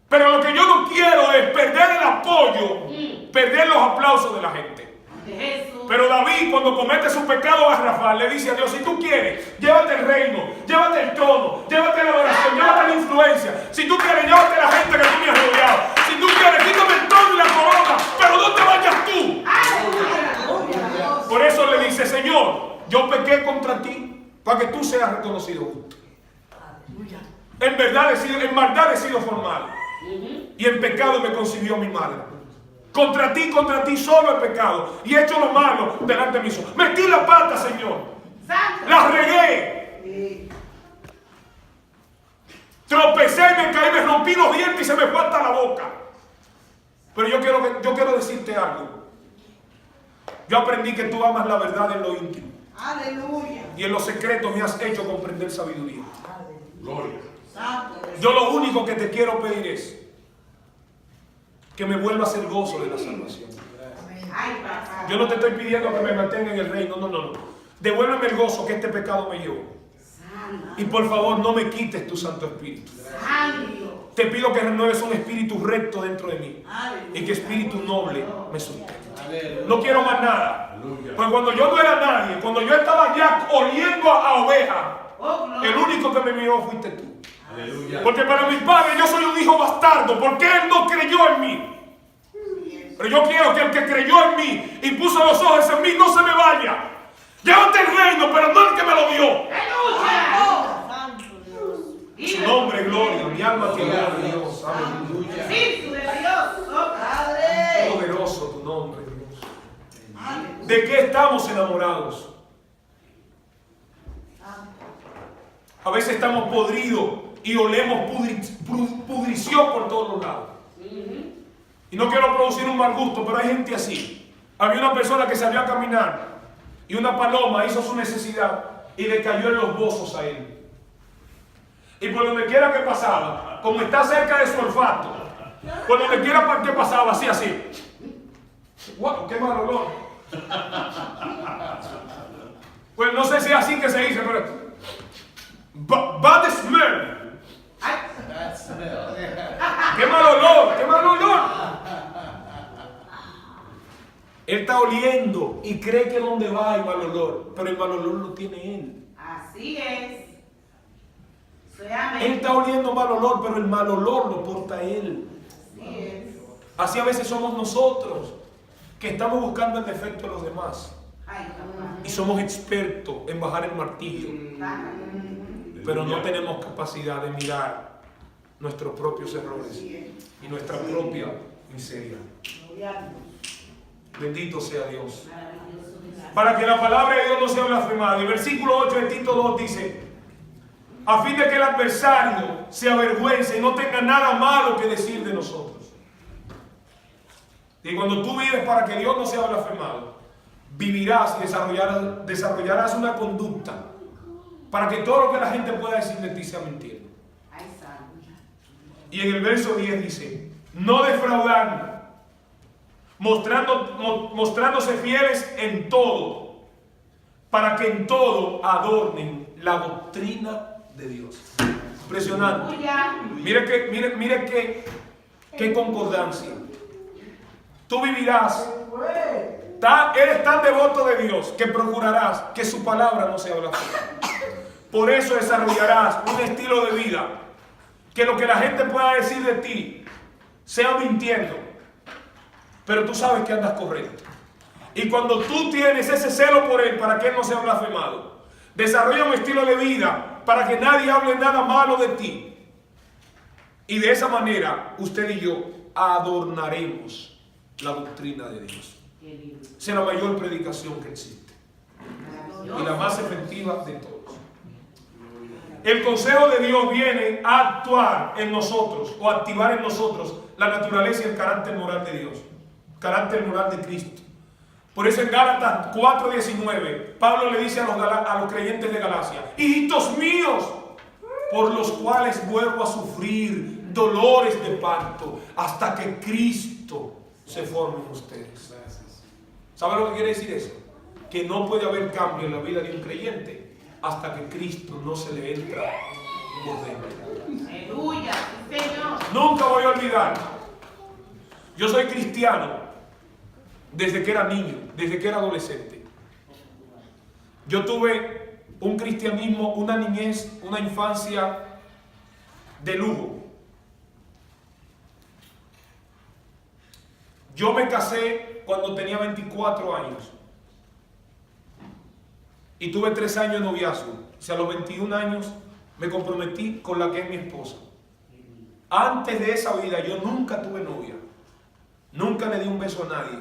pero lo que yo no quiero es perder el apoyo, perder los aplausos de la gente. De Jesús. Pero David, cuando comete su pecado garrafal, le dice a Dios, si tú quieres, llévate el reino, llévate el trono, llévate la adoración, llévate la influencia. Si tú quieres, llévate la gente que tú me has rodeado. Si tú quieres, quítame el trono y la corona, pero no te vayas tú. Por eso le dice, Señor, yo pequé contra ti para que tú seas reconocido justo. En maldad he sido formal. Y en pecado me concibió mi madre. Contra ti solo he pecado. Y he hecho lo malo delante de mis ojos. Metí la pata, Señor. Santo. La regué. Tropecé y me caí, me rompí los dientes y se me fue hasta la boca. Pero yo quiero decirte algo. Yo aprendí que tú amas la verdad en lo íntimo. Aleluya. Y en los secretos me has hecho comprender sabiduría. Gloria. Santo. Yo lo único que te quiero pedir es que me vuelvas el gozo de la salvación. Ay, papá. Yo no te estoy pidiendo que me mantenga en el reino, no. Devuélveme el gozo que este pecado me llevó. Y por favor, no me quites tu Santo Espíritu. Santo. Te pido que renueves un espíritu recto dentro de mí Aleluya. y que espíritu noble me sustente. Aleluya. No quiero más nada. Aleluya. Pues cuando yo no era nadie, cuando yo estaba ya oliendo a oveja, Oh, gloria. el único que me miró fuiste tú. Aleluya. Porque para mi padre yo soy un hijo bastardo, porque él no creyó en mí. Pero yo quiero que el que creyó en mí y puso los ojos en mí no se me vaya. Llévate el reino, pero no el que me lo dio. ¡Aleluya! estamos enamorados. A veces estamos podridos y olemos pudrición por todos los lados. Y no quiero producir un mal gusto, pero hay gente así. Había una persona que salió a caminar y una paloma hizo su necesidad y le cayó en los bozos a él. Y por donde quiera que pasaba, como está cerca de su olfato, por donde quiera que pasaba, así. ¡Wow! ¡Qué mal olor! Pues no sé si es así que se dice, pero bad smell. ¡Qué mal olor! ¡Qué mal olor! Él está oliendo y cree que donde va hay mal olor, pero el mal olor lo tiene él. Así es. Él está oliendo mal olor, pero el mal olor lo porta él. Así es. Así a veces somos nosotros, que estamos buscando el defecto de los demás. Ay, papá. Y somos expertos en bajar el martillo, pero no tenemos capacidad de mirar nuestros propios errores y nuestra propia miseria. Bendito sea Dios. Para que la palabra de Dios no sea blasfemada. El versículo 8 de Tito 2 dice: a fin de que el adversario se avergüence y no tenga nada malo que decir de nosotros. Y cuando tú vives para que Dios no sea blasfemado, vivirás y desarrollarás una conducta para que todo lo que la gente pueda decir de ti sea mentira. Y en el verso 10 dice: no defraudando, mostrándose fieles en todo, para que en todo adornen la doctrina de Dios. Impresionante. Mire qué concordancia. Tú vivirás, eres tan devoto de Dios que procurarás que su palabra no sea blasfemada. Por eso desarrollarás un estilo de vida que lo que la gente pueda decir de ti sea mintiendo, pero tú sabes que andas correcto. Y cuando tú tienes ese celo por él para que él no sea blasfemado, desarrolla un estilo de vida para que nadie hable nada malo de ti. Y de esa manera usted y yo adornaremos la doctrina de Dios. Esa es la mayor predicación que existe y la más efectiva de todos. El consejo de Dios viene a actuar en nosotros o activar en nosotros la naturaleza y el carácter moral de Dios, carácter moral de Cristo. Por eso en Gálatas 4:19 Pablo le dice a los creyentes de Galacia: hijitos míos, por los cuales vuelvo a sufrir dolores de parto hasta que Cristo se forme en ustedes. ¿Sabe lo que quiere decir eso? Que no puede haber cambio en la vida de un creyente hasta que Cristo no se le entra por dentro. Aleluya, Señor. Nunca voy a olvidar. Yo soy cristiano desde que era niño, desde que era adolescente. Yo tuve un cristianismo, una niñez, una infancia de lujo. Yo me casé cuando tenía 24 años y tuve 3 años de noviazgo. O sea, a los 21 años me comprometí con la que es mi esposa. Antes de esa vida yo nunca tuve novia, nunca le di un beso a nadie.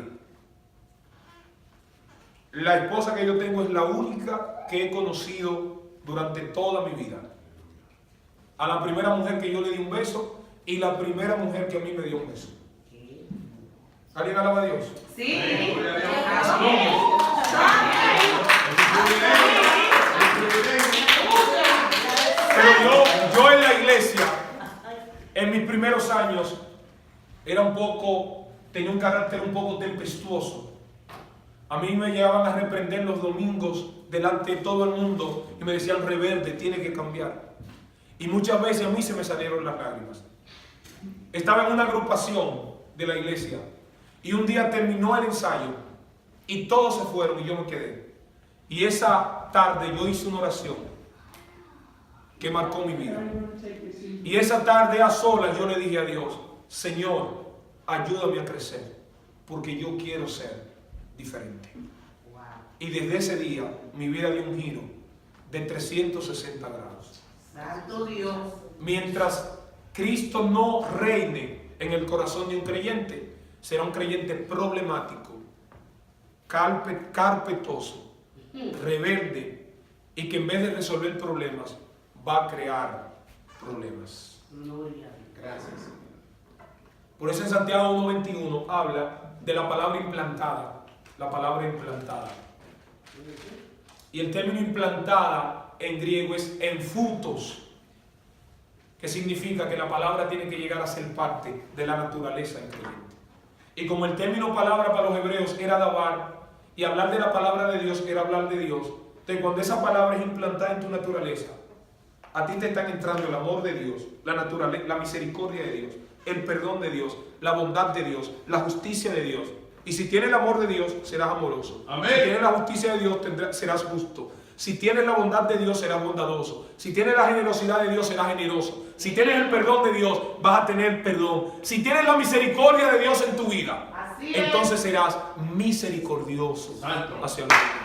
La esposa que yo tengo es la única que he conocido durante toda mi vida. A la primera mujer que yo le di un beso y la primera mujer que a mí me dio un beso. ¿Alguien alaba a Dios? Sí. Pero yo en la iglesia, en mis primeros años, tenía un carácter un poco tempestuoso. A mí me llevaban a reprender los domingos delante de todo el mundo y me decían: rebelde, tiene que cambiar. Y muchas veces a mí se me salieron las lágrimas. Estaba en una agrupación de la iglesia y un día terminó el ensayo y todos se fueron y yo me quedé. Y esa tarde yo hice una oración que marcó mi vida. Y esa tarde a solas yo le dije a Dios: Señor, ayúdame a crecer, porque yo quiero ser diferente. Y desde ese día mi vida dio un giro de 360 grados. Santo Dios. Mientras Cristo no reine en el corazón de un creyente, será un creyente problemático, carpetoso, rebelde, y que en vez de resolver problemas, va a crear problemas. Gloria. Gracias, Señor. Por eso en Santiago 1:21 habla de la palabra implantada. La palabra implantada. Y el término implantada en griego es enfutos, que significa que la palabra tiene que llegar a ser parte de la naturaleza del creyente. Y como el término palabra para los hebreos era dabar, y hablar de la palabra de Dios era hablar de Dios, entonces cuando esa palabra es implantada en tu naturaleza, a ti te están entrando el amor de Dios, la misericordia de Dios, el perdón de Dios, la bondad de Dios, la justicia de Dios. Y si tienes el amor de Dios, serás amoroso. Amén. Si tienes la justicia de Dios, serás justo. Si tienes la bondad de Dios, serás bondadoso. Si tienes la generosidad de Dios, serás generoso. Si tienes el perdón de Dios, vas a tener perdón. Si tienes la misericordia de Dios en tu vida, Así es. entonces serás misericordioso Santo. hacia los demás.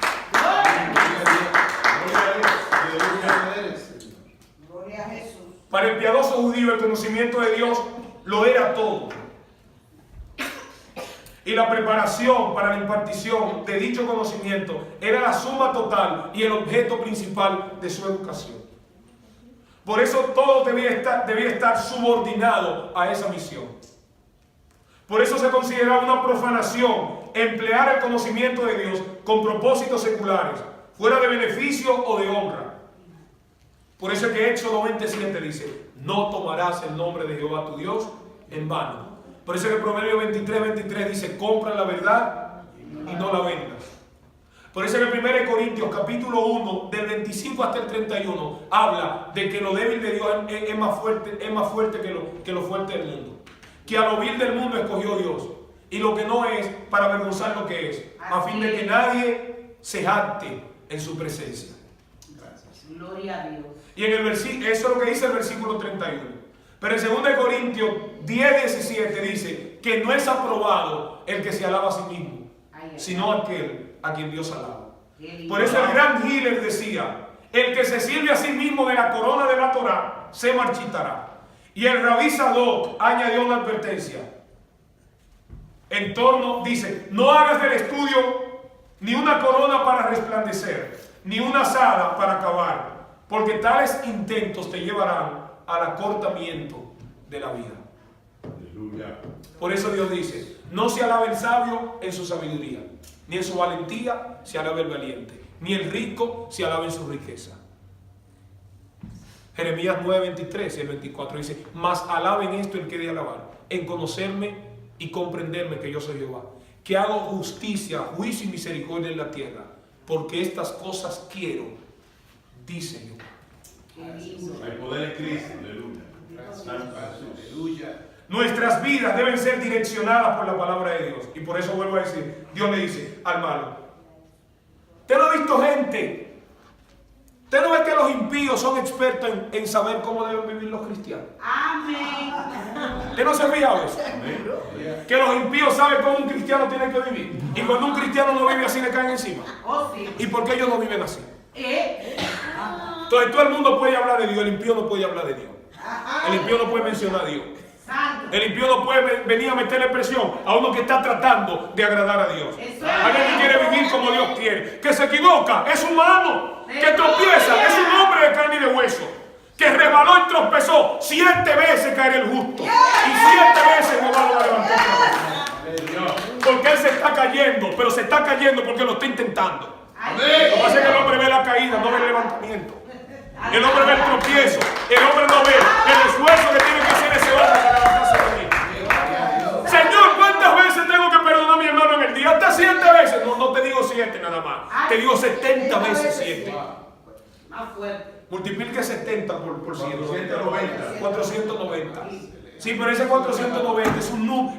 Gloria a Dios. Aleluya. Eres, Señor. Gloria a Jesús. Para el piadoso judío, el conocimiento de Dios lo era todo. Y la preparación para la impartición de dicho conocimiento era la suma total y el objeto principal de su educación. Por eso todo debía estar subordinado a esa misión. Por eso se consideraba una profanación emplear el conocimiento de Dios con propósitos seculares, fuera de beneficio o de honra. Por eso es que Éxodo 27 dice: no tomarás el nombre de Jehová tu Dios en vano. Por eso es que Proverbio 23 dice: compra la verdad y no la vendas. Por eso es que 1 Corintios capítulo 1 del 25 hasta el 31 habla de que lo débil de Dios es más fuerte que lo fuerte del mundo. Que a lo vil del mundo escogió Dios, y lo que no es para avergonzar lo que es, a fin de que nadie se jacte en su presencia. Gracias. Gloria a Dios. Y en el eso es lo que dice el versículo 31. Pero en 2 Corintios 10:17 dice que no es aprobado el que se alaba a sí mismo, sino aquel a quien Dios alaba. Por eso el gran Hiller decía: el que se sirve a sí mismo de la corona de la Torá se marchitará. Y el Rabí Sadok añadió una advertencia en torno, dice: no hagas del estudio ni una corona para resplandecer, ni una azada para acabar, porque tales intentos te llevarán al acortamiento de la vida. Aleluya. Por eso Dios dice: no se alabe el sabio en su sabiduría, ni en su valentía se alabe el valiente, ni el rico se alabe en su riqueza. Jeremías 9:23 y el 24 dice: mas alaben esto el que de alabar, en conocerme y comprenderme que yo soy Jehová, que hago justicia, juicio y misericordia en la tierra, porque estas cosas quiero, dice Jehová. Hay poder en Cristo. Aleluya. Santo Jesús. Aleluya. Nuestras vidas deben ser direccionadas por la palabra de Dios. Y por eso vuelvo a decir, Dios le dice al malo: ¿usted no ha visto gente? ¿Usted no ve que los impíos son expertos en saber cómo deben vivir los cristianos? Amén. ¿Usted no se ha fijado eso? Amén. Que los impíos saben cómo un cristiano tiene que vivir. Y cuando un cristiano no vive así, le caen encima. Oh, sí. ¿Y por qué ellos no viven así? Ah, Entonces todo el mundo puede hablar de Dios, el impío no puede hablar de Dios. El impío no puede mencionar a Dios. santo. El impío no puede venir a meterle presión a uno que está tratando de agradar a Dios. Eso Alguien que es. quiere vivir como Dios quiere, que se equivoca, es humano, que tropieza, es un hombre de carne y de hueso, que resbaló y tropezó, 7 veces caerá el justo, y 7 veces Jehová lo va a levantar otra vez. Aleluya. Porque él se está cayendo, pero se está cayendo porque lo está intentando. Ay, Lo que pasa es que el hombre ve la caída, no ve el levantamiento. El hombre ve el tropiezo, el hombre no ve el esfuerzo que tiene que hacer ese hombre para levantarse de mí. Señor, ¿cuántas veces tengo que perdonar a mi hermano en el día? Hasta 7 veces. No, no te digo 7 nada más. Te digo 70 veces 7. Más fuerte. Multiplique 70 por 100. 490. 490. Sí, pero ese 490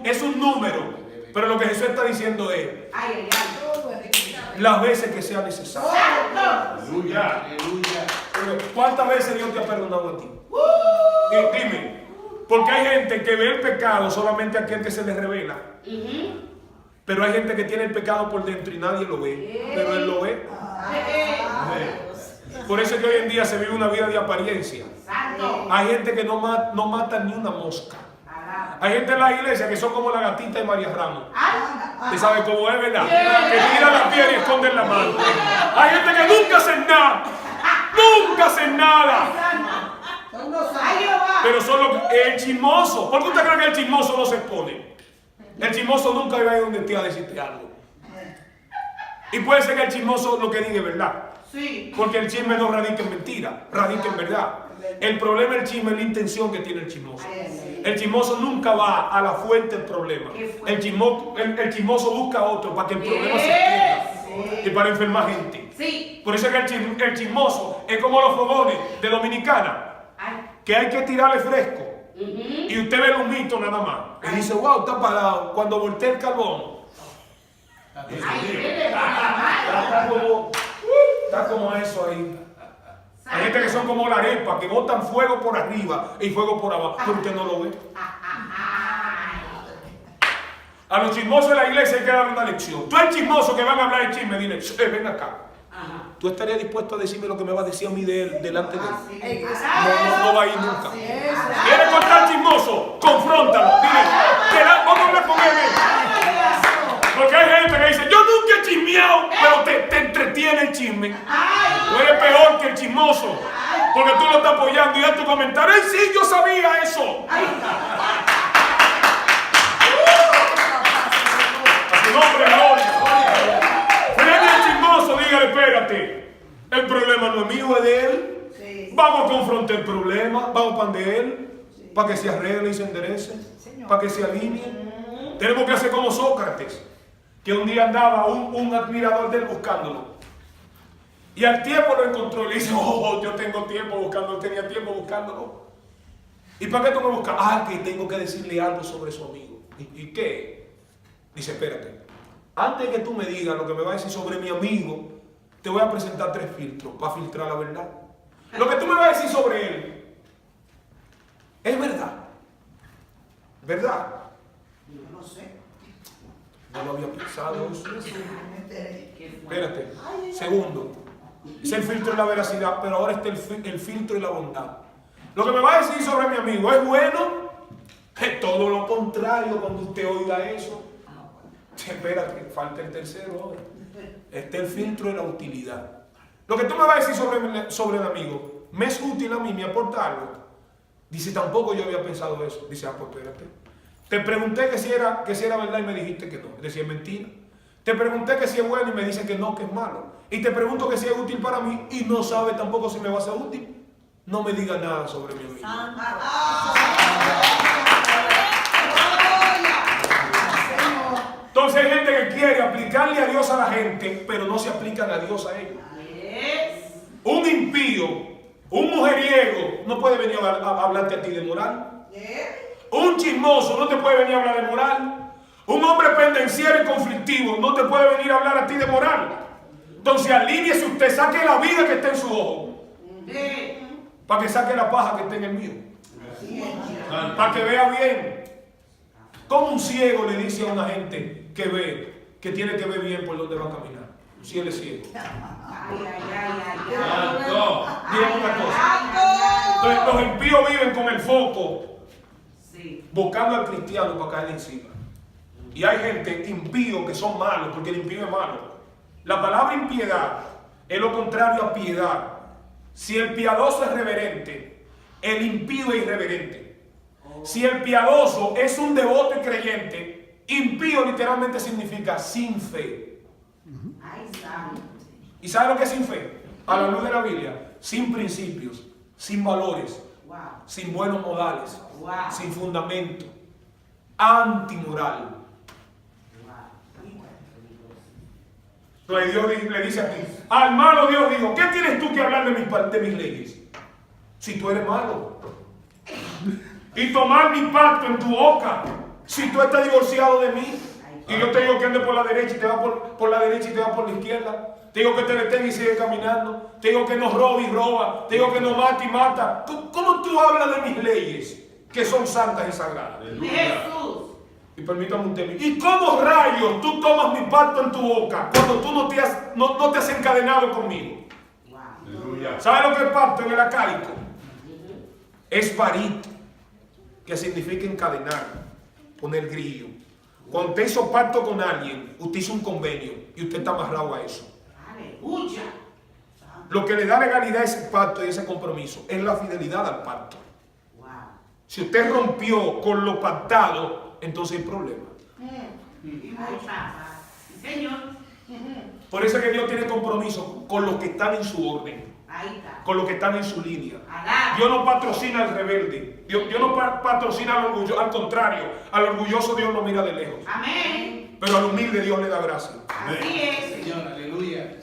es un número. Pero lo que Jesús está diciendo es Ay, ay, ay. las veces que sea necesario. Santo. Aleluya. Aleluya. ¿Cuántas veces Dios te ha perdonado a ti? Dime, porque hay gente que ve el pecado solamente a aquel que se le revela. Pero hay gente que tiene el pecado por dentro y nadie lo ve, pero Él lo ve. Por eso es que hoy en día se vive una vida de apariencia. Santo. Hay gente que no mata ni una mosca. Hay gente en la iglesia que son como la gatita de María Ramos. Ay. Usted sabe cómo es, ¿verdad? Que tiran la piedra y esconden la mano. Hay gente que nunca hacen nada. Nunca hacen nada. Son los ay, Jehová. Pero son el chismoso. ¿Por qué usted cree que el chismoso no se expone? El chismoso nunca va a ir donde te a decirte algo. Y puede ser que el chismoso lo que diga es verdad. Sí. Porque el chisme no radica en mentira, radica en verdad. El problema del chisme es la intención que tiene el chismoso. El chismoso nunca va a la fuente del problema. El chismoso busca otro para que el problema se extienda y para enfermar gente. Sí. Por eso es que el chismoso es como los fogones de Dominicana, que hay que tirarle fresco. Y usted ve el humito nada más. Y dice, wow, está parado. Cuando voltea el carbón, está como eso ahí. Hay gente que son como la arepa, que botan fuego por arriba y fuego por abajo. Pero usted no lo ve. A los chismosos de la iglesia hay que dar una lección. Tú eres chismoso que van a hablar de chisme, dile, ven acá. ¿Tú estarías dispuesto a decirme lo que me va a decir a mí de él, delante de él? No va a ir nunca. ¿Quieres contar chismoso? Confróntalo. Dile, vamos a hablar con él. Porque hay gente que dice, yo nunca he chismeado, pero te entretiene el chisme. Tú eres peor que el chismoso, porque tú lo estás apoyando y da tu comentario. ¡Ay, sí, yo sabía eso! A su nombre, gloria. Frene el chismoso, dígale, espérate. El problema no es mío, es de él. Vamos a confrontar el problema, vamos para donde él, para que se arregle y se enderece, para que se alinee. Tenemos que hacer como Sócrates, que un día andaba un admirador de él buscándolo. Y al tiempo lo encontró y le dice, oh, yo tengo tiempo buscándolo, tenía tiempo buscándolo. ¿Y para qué tú me buscas? Ah, que tengo que decirle algo sobre su amigo. ¿Y qué? Dice, espérate, antes de que tú me digas lo que me va a decir sobre mi amigo, te voy a presentar 3 filtros para filtrar la verdad. Lo que tú me vas a decir sobre él es verdad. ¿Verdad? No sé. No lo había pensado eso. Espérate. Segundo, es el filtro de la veracidad, pero ahora está el filtro de la bondad. Lo que me va a decir sobre mi amigo es bueno. Es todo lo contrario cuando usted oiga eso. Espérate, falta el tercero ahora. Este es el filtro de la utilidad. Lo que tú me vas a decir sobre el amigo, ¿me es útil a mí? ¿Me aporta algo? Dice, tampoco yo había pensado eso. Dice, pues espérate. Te pregunté que si era verdad y me dijiste que no. Decía, es mentira. Te pregunté que si es bueno y me dice que no, que es malo. Y te pregunto que si es útil para mí y no sabe tampoco si me va a ser útil. No me diga nada sobre mi amigo. Entonces hay gente que quiere aplicarle a Dios a la gente, pero no se aplican a Dios a ellos. Un impío, un mujeriego, no puede venir a hablarte a ti de moral. Un chismoso no te puede venir a hablar de moral. Un hombre pendenciero y conflictivo no te puede venir a hablar a ti de moral. Entonces alíñese usted, saque la vida que está en su ojo, para que saque la paja que está en el mío, para que vea bien. Como un ciego le dice a una gente que ve, que tiene que ver bien por dónde va a caminar, si él es ciego. Dígame una cosa. Entonces los impíos viven con el foco buscando al cristiano para caerle encima. Y hay gente impío que son malos, porque el impío es malo. La palabra impiedad es lo contrario a piedad. Si el piadoso es reverente, el impío es irreverente. Si el piadoso es un devoto y creyente, impío literalmente significa sin fe. ¿Y sabe lo que es sin fe? A la luz de la Biblia, sin principios, sin valores, sin buenos modales, sin fundamento, antimoral. Entonces Dios le dice a ti, al malo Dios dijo, ¿qué tienes tú que hablar de mis leyes? Si tú eres malo. Y tomar mi pacto en tu boca, si tú estás divorciado de mí. Y yo te digo que andes por la derecha y te vas por la derecha y te vas por la izquierda. Te digo que te detengas y sigue caminando. Te digo que no robe y roba. Te digo que no mate y mata. ¿Cómo tú hablas de mis leyes, que son santas y sagradas? Jesús. Y permítame un tema. ¿Y cómo rayos tú tomas mi pacto en tu boca cuando tú no te has encadenado conmigo? ¿Sabes lo que es pacto en el acádico? Es parit, que significa encadenar. poner grillo. Cuando usted hizo pacto con alguien, usted hizo un convenio y usted está amarrado a eso. Aleluya. Lo que le da legalidad a ese pacto y ese compromiso es la fidelidad al pacto. Wow. Si usted rompió con lo pactado, entonces hay problema. Ay, papá. Señor. Por eso es que Dios tiene compromiso con los que están en su orden, Ahí está. con los que están en su línea. Alá. Dios no patrocina al rebelde. Dios no patrocina al orgulloso. Al contrario, al orgulloso Dios lo mira de lejos. Amén. Pero al humilde Dios le da gracia. Así es. Señor, aleluya.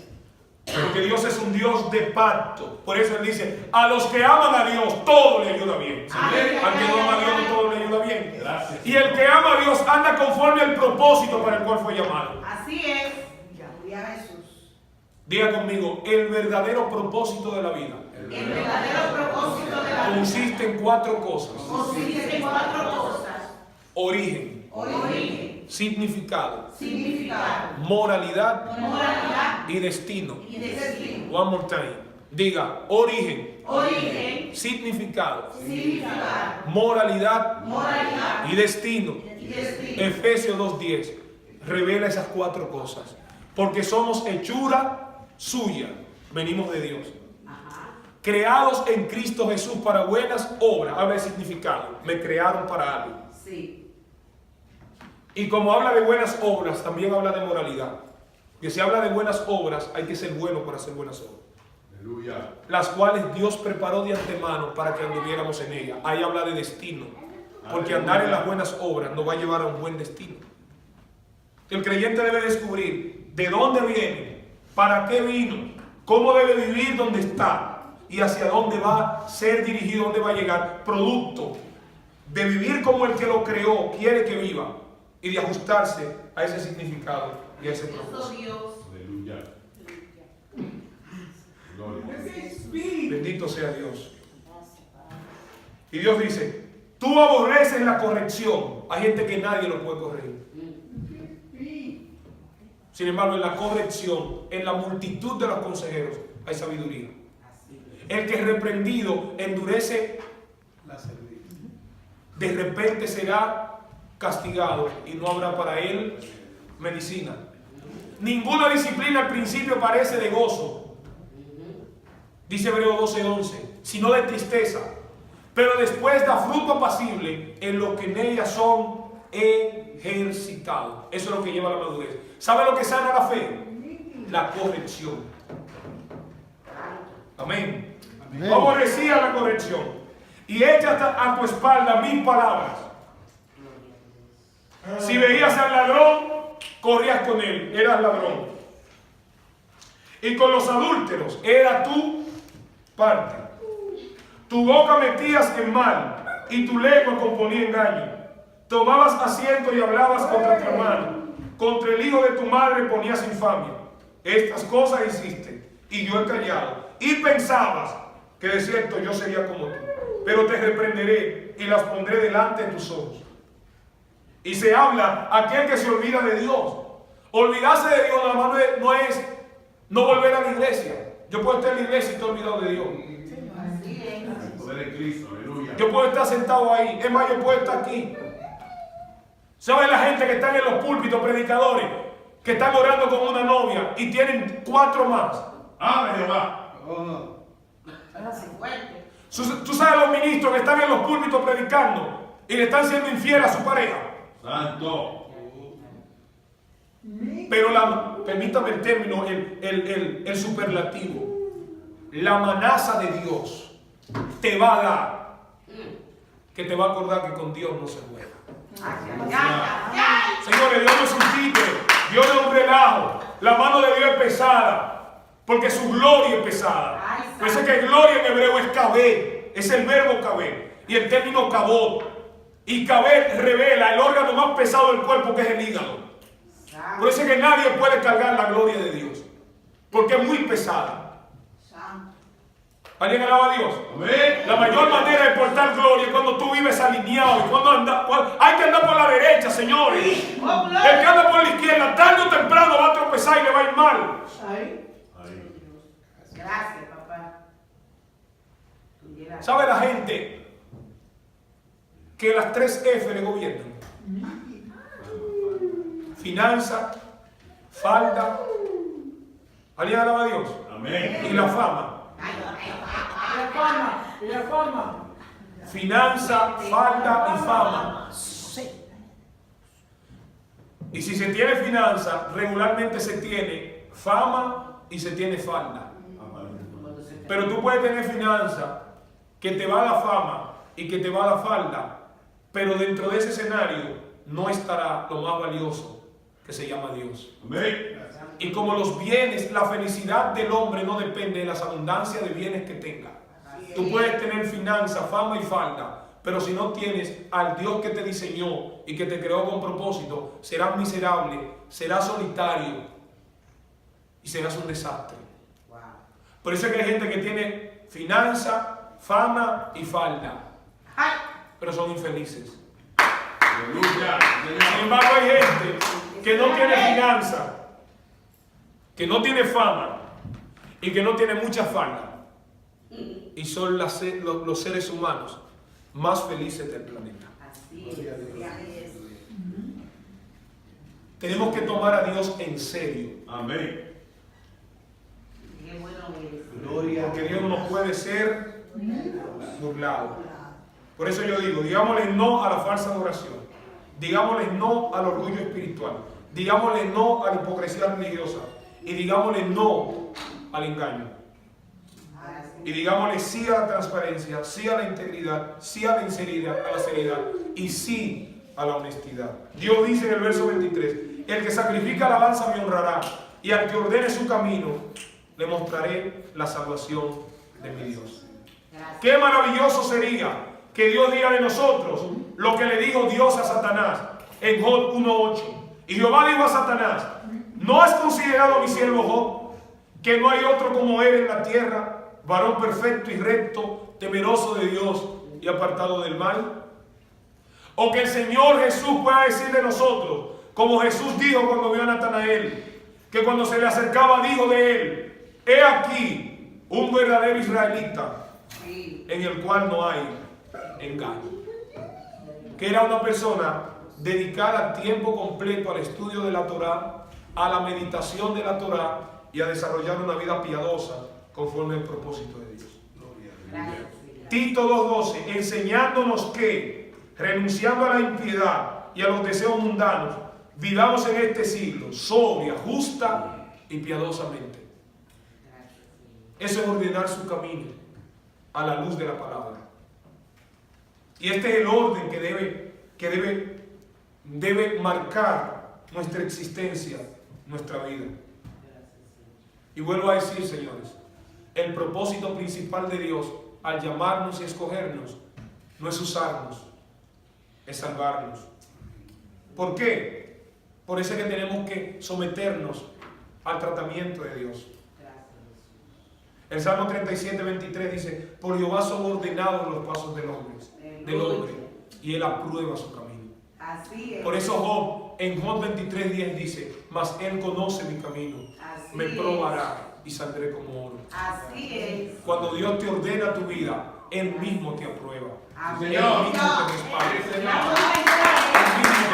Porque Dios es un Dios de pacto. Por eso Él dice, a los que aman a Dios, todo le ayuda bien. Amén. Al que no ama a Dios, no todo le ayuda bien. Gracias. Y el que ama a Dios anda conforme al propósito para el cual fue llamado. Así es. Gloria a Jesús. Diga conmigo, el verdadero propósito de la vida El verdadero propósito de la vida consiste en 4 cosas. consiste en 4 cosas. Origen, Origen, significado, significado, moralidad moralidad y destino. y destino. One more time. Diga, origen, Origen, significado, significado, moralidad moralidad y destino. y destino. Efesios 2:10 revela esas 4 cosas. Porque somos hechura suya, venimos de Dios. Ajá. Creados en Cristo Jesús para buenas obras. Habla de significado. Me crearon para algo. Sí. Y como habla de buenas obras, también habla de moralidad. Que si habla de buenas obras, hay que ser bueno para hacer buenas obras. Aleluya. Las cuales Dios preparó de antemano para que anduviéramos en ellas. Ahí habla de destino. Porque andar en las buenas obras nos va a llevar a un buen destino. El creyente debe descubrir de dónde viene, para qué vino, cómo debe vivir donde está y hacia dónde va a ser dirigido, dónde va a llegar, producto de vivir como el que lo creó quiere que viva y de ajustarse a ese significado y a ese propósito. Dios. Aleluya. Gloria. Bendito sea Dios. Y Dios dice, tú aborreces la corrección. Hay gente que nadie lo puede corregir. Sin embargo, en la corrección, en la multitud de los consejeros, hay sabiduría. El que es reprendido endurece, La servir. de repente será castigado y no habrá para él medicina. Ninguna disciplina al principio parece de gozo, dice Hebreos 12:11, sino de tristeza, pero después da fruto apacible en lo que en ella son ejercitados. Eso es lo que lleva a la madurez. ¿Sabe lo que sana la fe? La corrección. Amén. Aborrecía la corrección y echa a tu espalda mis palabras. Si veías al ladrón, corrías con él, eras ladrón. Y con los adúlteros era tu parte. Tu boca metías en mal y tu lengua componía engaño. Tomabas asiento y hablabas contra tu hermano. Contra el hijo de tu madre ponías infamia. Estas cosas hiciste y yo he callado. Y pensabas que de cierto yo sería como tú. Pero te reprenderé y las pondré delante de tus ojos. Y se habla aquel que se olvida de Dios. Olvidarse de Dios nada más no es no volver a la iglesia. Yo puedo estar en la iglesia y estoy olvidado de Dios. El poder en Cristo. Aleluya. Yo puedo estar sentado ahí. Es más, yo puedo estar aquí. ¿Saben la gente que están en los púlpitos, predicadores, que están orando con una novia y tienen 4 más? Amén, Jehová. Oh. Fuerte. ¿Tú sabes los ministros que están en los púlpitos predicando y le están siendo infiel a su pareja? Santo. Pero permítame el término, el superlativo. La manaza de Dios te va a dar, que te va a acordar que con Dios no se juega. Señores, Dios no es un títere, Dios no es un relajo. La mano de Dios es pesada, porque su gloria es pesada. Por eso es que gloria en hebreo es kabed, es el verbo kabed, y el término kabod. Y kabed revela el órgano más pesado del cuerpo, que es el hígado. Por eso es que nadie puede cargar la gloria de Dios, porque es muy pesada. ¿Alguien alaba a Dios? Amén. La mayor manera de portar gloria es cuando tú vives alineado y hay que andar por la derecha, señores. El que anda por la izquierda, tarde o temprano va a tropezar y le va a ir mal. Gracias, papá. ¿Sabe la gente que las 3 F le gobiernan? finanza, falda. ¿Alguien alaba a Dios? Amén. Y la fama. Reforma. Finanza, falda y fama. Y si se tiene finanza, regularmente se tiene fama y se tiene falda. Pero tú puedes tener finanza que te va a la fama y que te va a la falda, pero dentro de ese escenario no estará lo más valioso, que se llama Dios. Amén. Y como los bienes, la felicidad del hombre no depende de las abundancias de bienes que tenga. Tú puedes tener finanza, fama y falda, pero si no tienes al Dios que te diseñó y que te creó con propósito, serás miserable, serás solitario y serás un desastre. Por eso es que hay gente que tiene finanza, fama y falda, pero son infelices. Aleluya. Sin embargo, hay gente que no tiene finanza, que no tiene fama y que no tiene mucha falda. Y son los seres humanos más felices del planeta. Así es. Tenemos que tomar a Dios en serio. Amén. Qué bueno es. Gloria. Porque Dios no puede ser burlado. Por eso yo digo, digámosle no a la falsa adoración. Digámosle no al orgullo espiritual. Digámosle no a la hipocresía religiosa. Y digámosle no al engaño. Y digámosle sí a la transparencia, sí a la integridad, sí a la sinceridad, y sí a la honestidad. Dios dice en el verso 23, el que sacrifica alabanza me honrará, y al que ordene su camino, le mostraré la salvación de mi Dios. Qué maravilloso sería que Dios diga de nosotros lo que le dijo Dios a Satanás en Job 1:8. Y Jehová dijo a Satanás, ¿no has considerado a mi siervo Job, que no hay otro como él en la tierra, varón perfecto y recto, temeroso de Dios y apartado del mal? O que el Señor Jesús pueda decir de nosotros, como Jesús dijo cuando vio a Natanael, que cuando se le acercaba dijo de él, he aquí un verdadero israelita en el cual no hay engaño. Que era una persona dedicada a tiempo completo al estudio de la Torá, a la meditación de la Torá y a desarrollar una vida piadosa conforme al propósito de Dios. Tito 2:12, enseñándonos que, renunciando a la impiedad y a los deseos mundanos, vivamos en este siglo sobria, justa y piadosamente. Eso es ordenar su camino a la luz de la palabra. Y este es el orden que debe marcar nuestra existencia, nuestra vida. Y vuelvo a decir, señores, el propósito principal de Dios al llamarnos y escogernos no es usarnos, es salvarnos. ¿Por qué? Por eso es que tenemos que someternos al tratamiento de Dios. El Salmo 37:23 dice, por Jehová son ordenados los pasos del hombre, y él aprueba su camino. Así es. Por eso Job, en Job 23:10 dice, mas él conoce mi camino, Así me es. probará y saldré como oro. Así es. Cuando Dios te ordena tu vida, él mismo te aprueba. Amén. Él mismo te respalda. Él mismo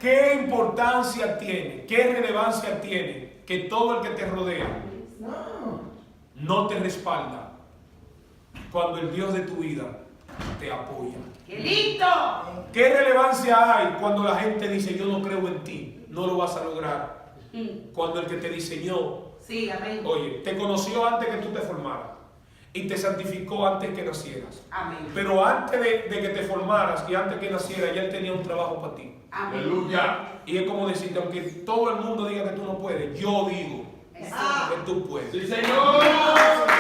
te ¿Qué importancia tiene, qué relevancia tiene que todo el que te rodea no te respalda cuando el Dios de tu vida te apoya? ¡Qué lindo! ¿Qué relevancia hay cuando la gente dice yo no creo en ti, no lo vas a lograr? Cuando el que te diseñó, Sí, amén. oye, te conoció antes que tú te formaras y te santificó antes que nacieras. Amén. Pero antes de que te formaras y antes que nacieras, ya él tenía un trabajo para ti. Amén. Aleluya. Y es como decirte, aunque todo el mundo diga que tú no puedes, yo digo que tú puedes. Sí, Señor.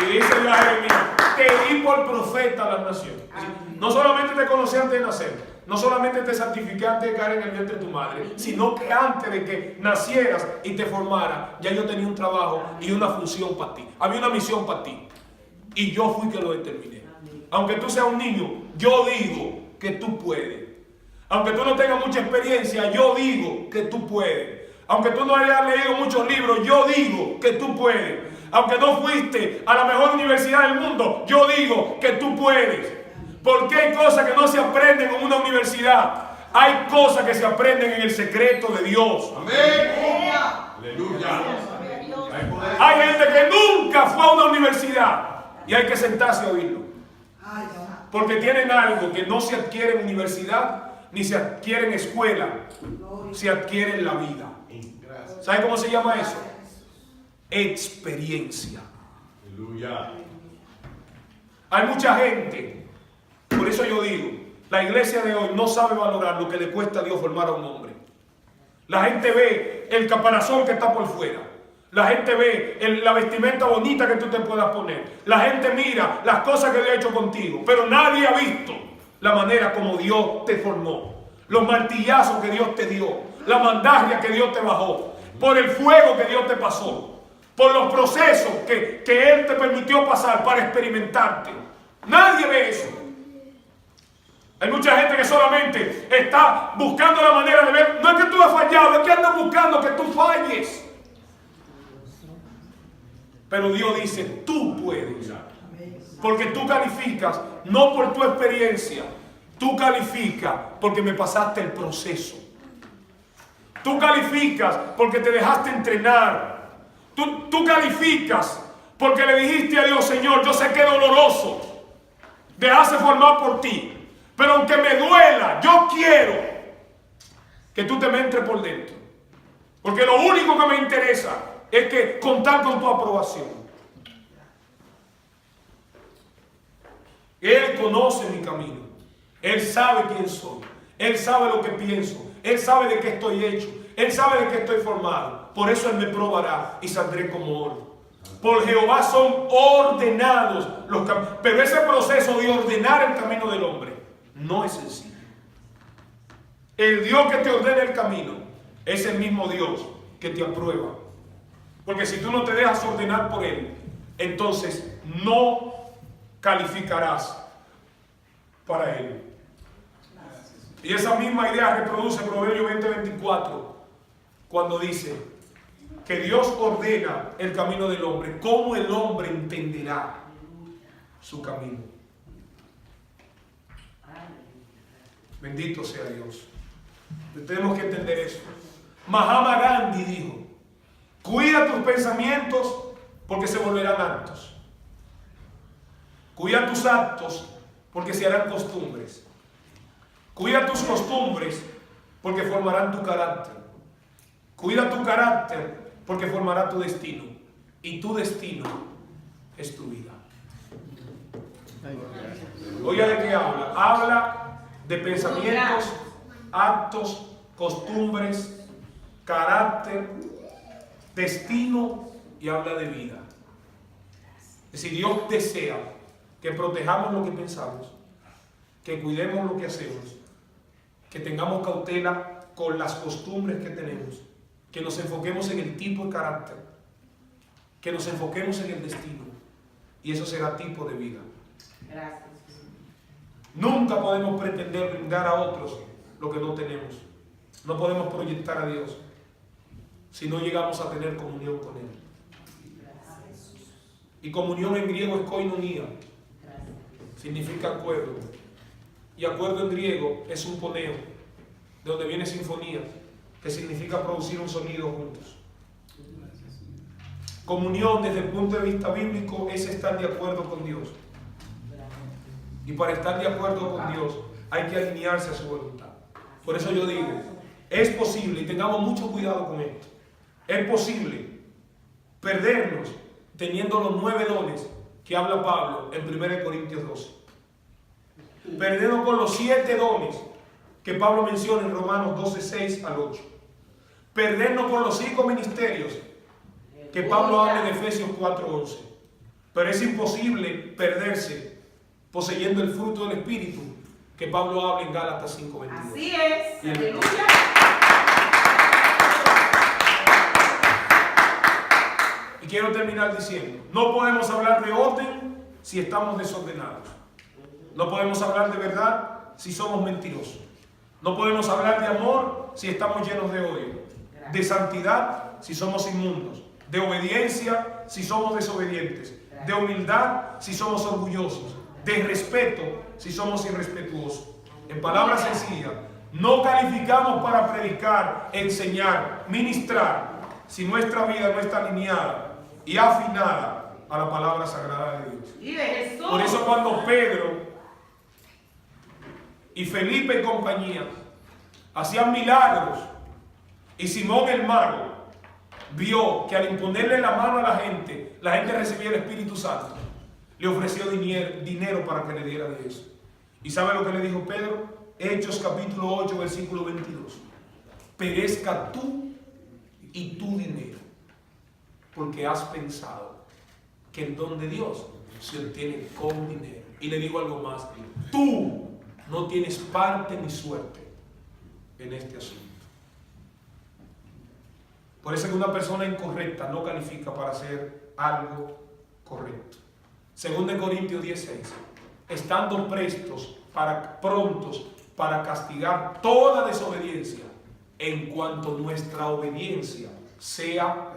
Y dice Dios a Jeremías, te di por profeta a las naciones. Es decir, no solamente te conocí antes de nacer, no solamente te santifiqué antes de caer en el vientre de tu madre, sino que antes de que nacieras y te formaras, ya yo tenía un trabajo y una función para ti. Había una misión para ti. Y yo fui que lo determiné. Aunque tú seas un niño, yo digo que tú puedes. Aunque tú no tengas mucha experiencia, yo digo que tú puedes. Aunque tú no hayas leído muchos libros, yo digo que tú puedes. Aunque no fuiste a la mejor universidad del mundo, yo digo que tú puedes. Porque hay cosas que no se aprenden en una universidad. Hay cosas que se aprenden en el secreto de Dios. Amén. Aleluya. Hay poder. Hay gente que nunca fue a una universidad y hay que sentarse a oírlo. Porque tienen algo que no se adquiere en universidad ni se adquiere en escuela, se adquiere en la vida. ¿Sabe cómo se llama eso? Experiencia. Aleluya. Hay mucha gente, por eso yo digo, la iglesia de hoy no sabe valorar lo que le cuesta a Dios formar a un hombre. La gente ve el caparazón que está por fuera. La gente ve la vestimenta bonita que tú te puedas poner. La gente mira las cosas que Dios ha hecho contigo. Pero nadie ha visto la manera como Dios te formó. Los martillazos que Dios te dio. La mandagia que Dios te bajó. Por el fuego que Dios te pasó. Por los procesos que Él te permitió pasar para experimentarte. Nadie ve eso. Hay mucha gente que solamente está buscando la manera de ver. No es que tú has fallado, es que andas buscando que tú falles. Pero Dios dice, tú puedes. Porque tú calificas, no por tu experiencia. Tú calificas porque me pasaste el proceso. Tú calificas porque te dejaste entrenar. Tú calificas porque le dijiste a Dios, Señor, yo sé que es doloroso dejarse formar por ti. Pero aunque me duela, yo quiero que tú te me entres por dentro. Porque lo único que me interesa es que contar con tu aprobación. Él conoce mi camino. Él sabe quién soy. Él sabe lo que pienso. Él sabe de qué estoy hecho. Él sabe de qué estoy formado. Por eso Él me probará y saldré como oro. Por Jehová son ordenados los caminos. Pero ese proceso de ordenar el camino del hombre no es sencillo. El Dios que te ordena el camino es el mismo Dios que te aprueba. Porque si tú no te dejas ordenar por Él, entonces no calificarás para Él. Y esa misma idea reproduce Proverbios 20:24 cuando dice que Dios ordena el camino del hombre. ¿Cómo el hombre entenderá su camino? Bendito sea Dios. Tenemos que entender eso. Mahatma Gandhi dijo: cuida tus pensamientos porque se volverán actos. Cuida tus actos porque se harán costumbres. Cuida tus costumbres porque formarán tu carácter. Cuida tu carácter porque formará tu destino. Y tu destino es tu vida. Oiga, ¿de qué habla? Habla de pensamientos, actos, costumbres, carácter, destino y habla de vida. Es decir, Dios desea que protejamos lo que pensamos, que cuidemos lo que hacemos, que tengamos cautela con las costumbres que tenemos, que nos enfoquemos en el tipo de carácter, que nos enfoquemos en el destino, y eso será tipo de vida. Gracias. Nunca podemos pretender brindar a otros lo que no tenemos. No podemos proyectar a Dios si no llegamos a tener comunión con Él. Y comunión en griego es koinonia. Significa acuerdo. Y acuerdo en griego es un poneo, de donde viene sinfonía, que significa producir un sonido juntos. Comunión desde el punto de vista bíblico es estar de acuerdo con Dios. Y para estar de acuerdo con Dios hay que alinearse a su voluntad. Por eso yo digo, es posible, y tengamos mucho cuidado con esto, es posible perdernos teniendo los 9 dones que habla Pablo en 1 Corintios 12. Perdernos con los 7 dones que Pablo menciona en Romanos 12, 6 al 8. Perdernos con los 5 ministerios que Pablo habla en Efesios 4, 11. Pero es imposible perderse poseyendo el fruto del Espíritu que Pablo habla en Gálatas 5, 22. Así es. Aleluya. Y quiero terminar diciendo, no podemos hablar de orden si estamos desordenados. No podemos hablar de verdad si somos mentirosos. No podemos hablar de amor si estamos llenos de odio. De santidad si somos inmundos. De obediencia si somos desobedientes. De humildad si somos orgullosos. De respeto si somos irrespetuosos. En palabras sencillas, No calificamos para predicar, enseñar, ministrar, si nuestra vida no está alineada y afinada a la palabra sagrada de Dios. Vive Jesús. Por eso cuando Pedro y Felipe y compañía hacían milagros y Simón el mago vio que al imponerle la mano a la gente recibía el Espíritu Santo, le ofreció dinero para que le diera de eso. ¿Y sabe lo que le dijo Pedro? Hechos capítulo 8, versículo 22. Perezca tú y tu dinero, porque has pensado que el don de Dios se obtiene con dinero. Y le digo algo más, tú no tienes parte ni suerte en este asunto. Por eso que una persona incorrecta no califica para hacer algo correcto. Según de Corintios 10:6, estando prontos para castigar toda desobediencia, en cuanto nuestra obediencia sea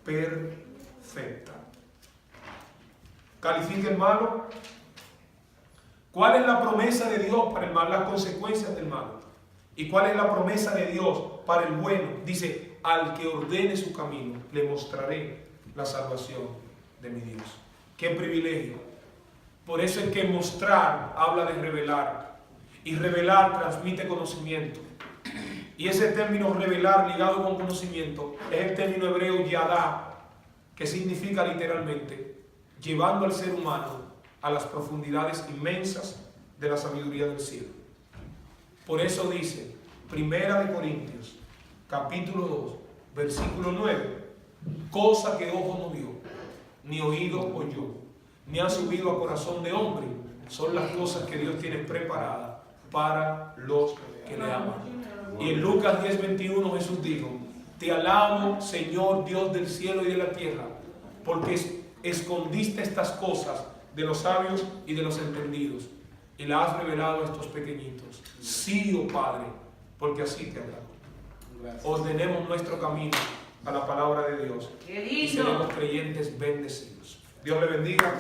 perfecta. ¿Califica el malo? ¿Cuál es la promesa de Dios para el mal? Las consecuencias del mal. ¿Y cuál es la promesa de Dios para el bueno? Dice, al que ordene su camino, le mostraré la salvación de mi Dios. ¡Qué privilegio! Por eso es que mostrar habla de revelar. Y revelar transmite conocimiento. Y ese término revelar ligado con conocimiento es el término hebreo yadá, que significa literalmente llevando al ser humano a las profundidades inmensas de la sabiduría del cielo. Por eso dice, Primera de Corintios, capítulo 2, versículo 9, cosa que ojo no vio, ni oído oyó, ni ha subido a corazón de hombre, son las cosas que Dios tiene preparadas para los que le aman. Y en Lucas 10:21 Jesús dijo, te alabo, Señor Dios del cielo y de la tierra, porque escondiste estas cosas de los sabios y de los entendidos, y las has revelado a estos pequeñitos. Sí, oh Padre, porque así te agrado. Ordenemos nuestro camino a la palabra de Dios y seremos creyentes bendecidos. Dios le bendiga.